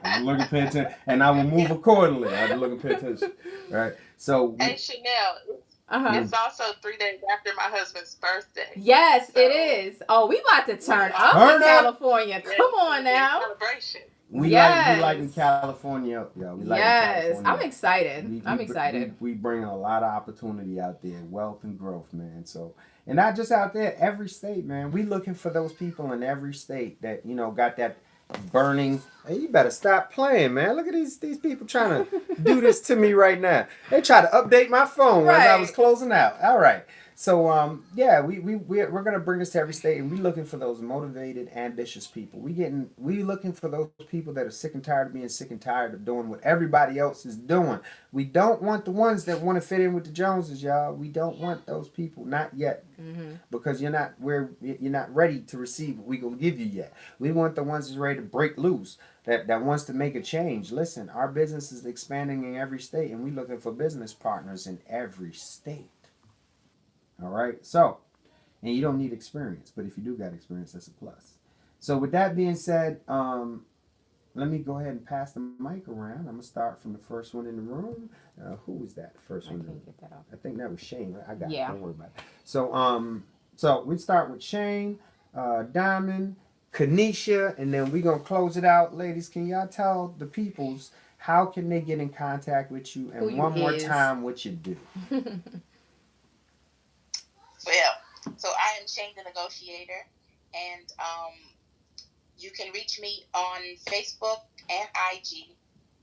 Speaker 1: I look and pay attention, and I will move accordingly. I just look and pay attention. Right. So.
Speaker 6: Hey Chanel. It's also 3 days after my husband's birthday.
Speaker 2: Yes, it is. Oh, we about to turn up in California. Come on now.
Speaker 6: Celebration.
Speaker 1: We like in California. Yeah, we like in California.
Speaker 2: I'm excited. I'm excited.
Speaker 1: We bring a lot of opportunity out there, wealth and growth, man. So, and not just out there, every state, man. We looking for those people in every state that, got that burning. Hey, you better stop playing, man. Look at these people trying to do this to me right now. They try to update my phone as I was closing out. All right. So we're gonna bring this to every state, and we're looking for those motivated, ambitious people. We looking for those people that are sick and tired of being sick and tired of doing what everybody else is doing. We don't want the ones that want to fit in with the Joneses, y'all. We don't want those people, not yet, because you're not ready to receive what we gonna give you yet. We want the ones that's ready to break loose, that wants to make a change. Listen, our business is expanding in every state, and we're looking for business partners in every state. All right. So, and you don't need experience, but if you do got experience, that's a plus. So with that being said, let me go ahead and pass the mic around. I'm gonna start from the first one in the room. Who was that? First one.
Speaker 2: Can't get that off.
Speaker 1: I think that was Shane. Right? I got it. Don't worry about it. So we start with Shane, Diamond, Kanisha, and then we're gonna close it out. Ladies, can y'all tell the peoples how can they get in contact with you, and one more time what you do?
Speaker 3: Well, so I am Shane the Negotiator, and you can reach me on Facebook and IG,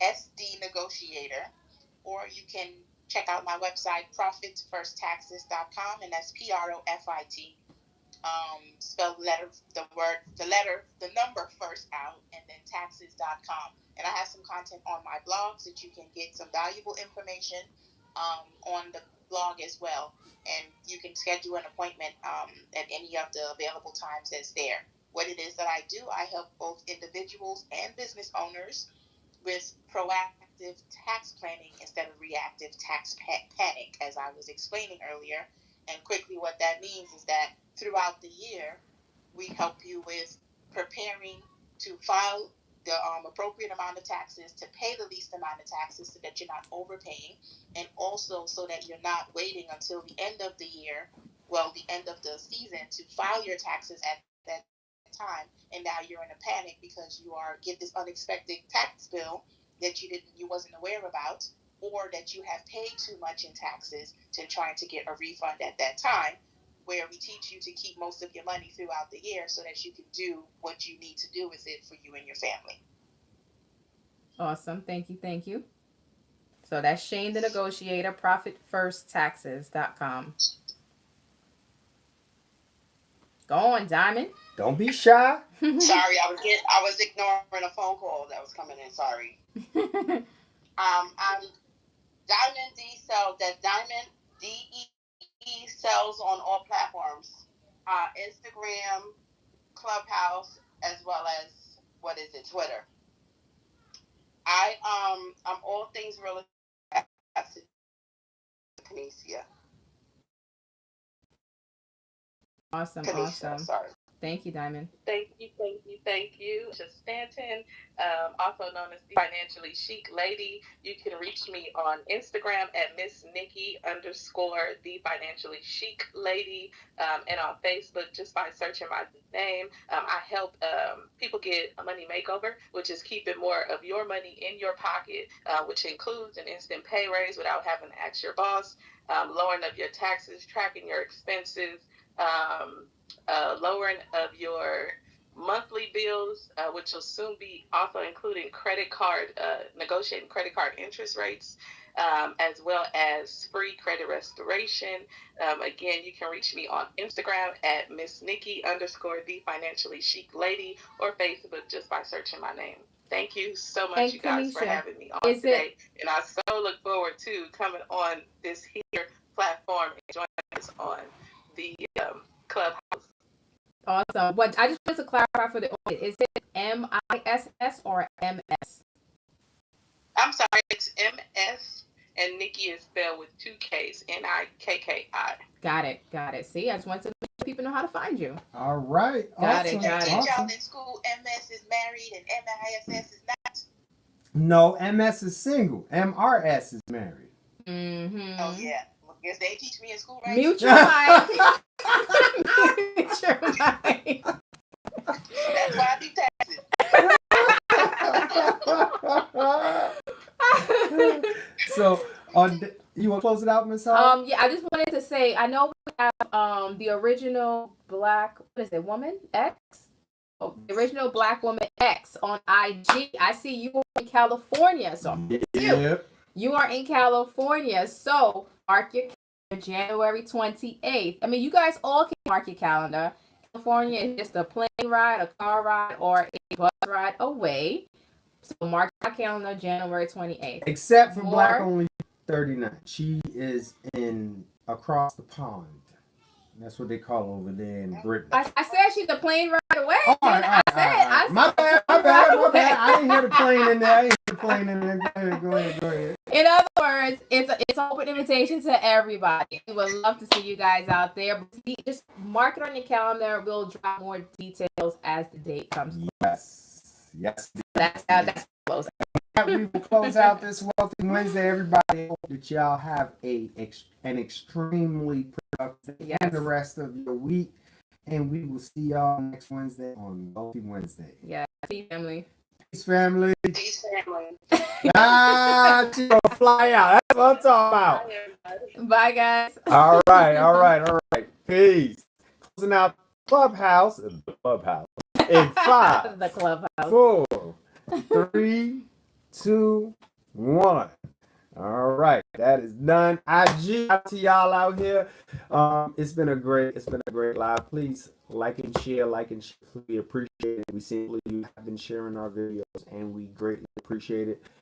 Speaker 3: SD Negotiator, or you can check out my website, profitsfirsttaxes.com, and that's PROFIT. Spell the number first out, and then taxes.com. And I have some content on my blog so that you can get some valuable information on the blog as well. And you can schedule an appointment at any of the available times that's there. What it is that I do, I help both individuals and business owners with proactive tax planning instead of reactive tax panic, as I was explaining earlier. And quickly, what that means is that throughout the year, we help you with preparing to file the appropriate amount of taxes, to pay the least amount of taxes so that you're not overpaying, and also so that you're not waiting until the end of the year well, the end of the season to file your taxes at that time, and now you're in a panic because you are get this unexpected tax bill that you wasn't aware about, or that you have paid too much in taxes to trying to get a refund at that time, where we teach you to keep most of your money throughout the year so that you can do what you need to do with it for you and your family.
Speaker 2: Awesome. Thank you. So that's Shane the Negotiator, ProfitFirstTaxes.com. Go on, Diamond.
Speaker 1: Don't be shy.
Speaker 6: Sorry, I was ignoring a phone call that was coming in. Sorry. I'm Diamond D Sell. That Diamond DEE sells on all platforms, Instagram, Clubhouse, as well as Twitter. I'm all things real estate. Kanesia.
Speaker 2: Awesome.
Speaker 6: Sorry.
Speaker 2: Thank you, Diamond.
Speaker 7: Thank you. Just Stanton, also known as the Financially Chic Lady. You can reach me on Instagram at Miss Nikki _ the Financially Chic Lady, and on Facebook just by searching my name. I help people get a money makeover, which is keeping more of your money in your pocket, which includes an instant pay raise without having to ask your boss, lowering of your taxes, tracking your expenses, lowering of your monthly bills, which will soon be also including negotiating credit card interest rates, as well as free credit restoration. Again, you can reach me on Instagram at Miss Nikki _ the Financially Chic Lady, or Facebook just by searching my name. Thank you so much, you guys, for having me on today. And I so look forward to coming on this here platform and joining us on the Clubhouse.
Speaker 2: Awesome. But I just wanted to clarify for the audience, is it MISS or MS?
Speaker 7: I'm sorry, it's MS, and Nikki is spelled with 2 Ks, NIKKI.
Speaker 2: Got it. See, I just wanted to make sure people know how to find you.
Speaker 1: All right.
Speaker 2: Got it.
Speaker 3: Teach y'all in school, MS is married and MISS is not.
Speaker 1: No, MS is single. MRS is married.
Speaker 2: Mm-hmm.
Speaker 3: Oh yeah. Well, guess they teach me in school, right?
Speaker 2: Mute your mic. Mute your mic.
Speaker 3: That's why I do taxes.
Speaker 1: So, you want to close it out, Miss Hall?
Speaker 2: Yeah, I just wanted to say, I know we have the original Black, Woman X? Oh, the original Black Woman X on IG. I see you in California, so you are in California, so mark your calendar, January 28th. I mean, you guys all can mark your calendar. California is just a plane ride, a car ride, or a bus ride away. So mark your calendar, January 28th.
Speaker 1: Except for Black Only 39. She is across the pond. That's what they call over there in Britain.
Speaker 2: I said she's a plane ride away.
Speaker 1: I said my bad. I didn't hear the plane in there. Go ahead.
Speaker 2: In other words, it's an open invitation to everybody. We would love to see you guys out there. Just mark it on your calendar. We'll drop more details as the date comes.
Speaker 1: Yes.
Speaker 2: That's close.
Speaker 1: We will close out this Wealthy Wednesday. Everybody, I hope that y'all have an extremely productive and the rest of your week. And we will see y'all next Wednesday on Wealthy Wednesday.
Speaker 2: Yeah, peace, family.
Speaker 1: Peace, family.
Speaker 6: Peace, family.
Speaker 1: She gonna fly out. That's what I'm talking
Speaker 2: about. Bye, guys.
Speaker 1: All right. Peace. Closing out Clubhouse. In 5,
Speaker 2: the Clubhouse.
Speaker 1: 4, 3, 2, 1. All right, that is done. IG out to y'all out here. It's been a great live. Please like and share. We appreciate it. We simply have been sharing our videos, and we greatly appreciate it.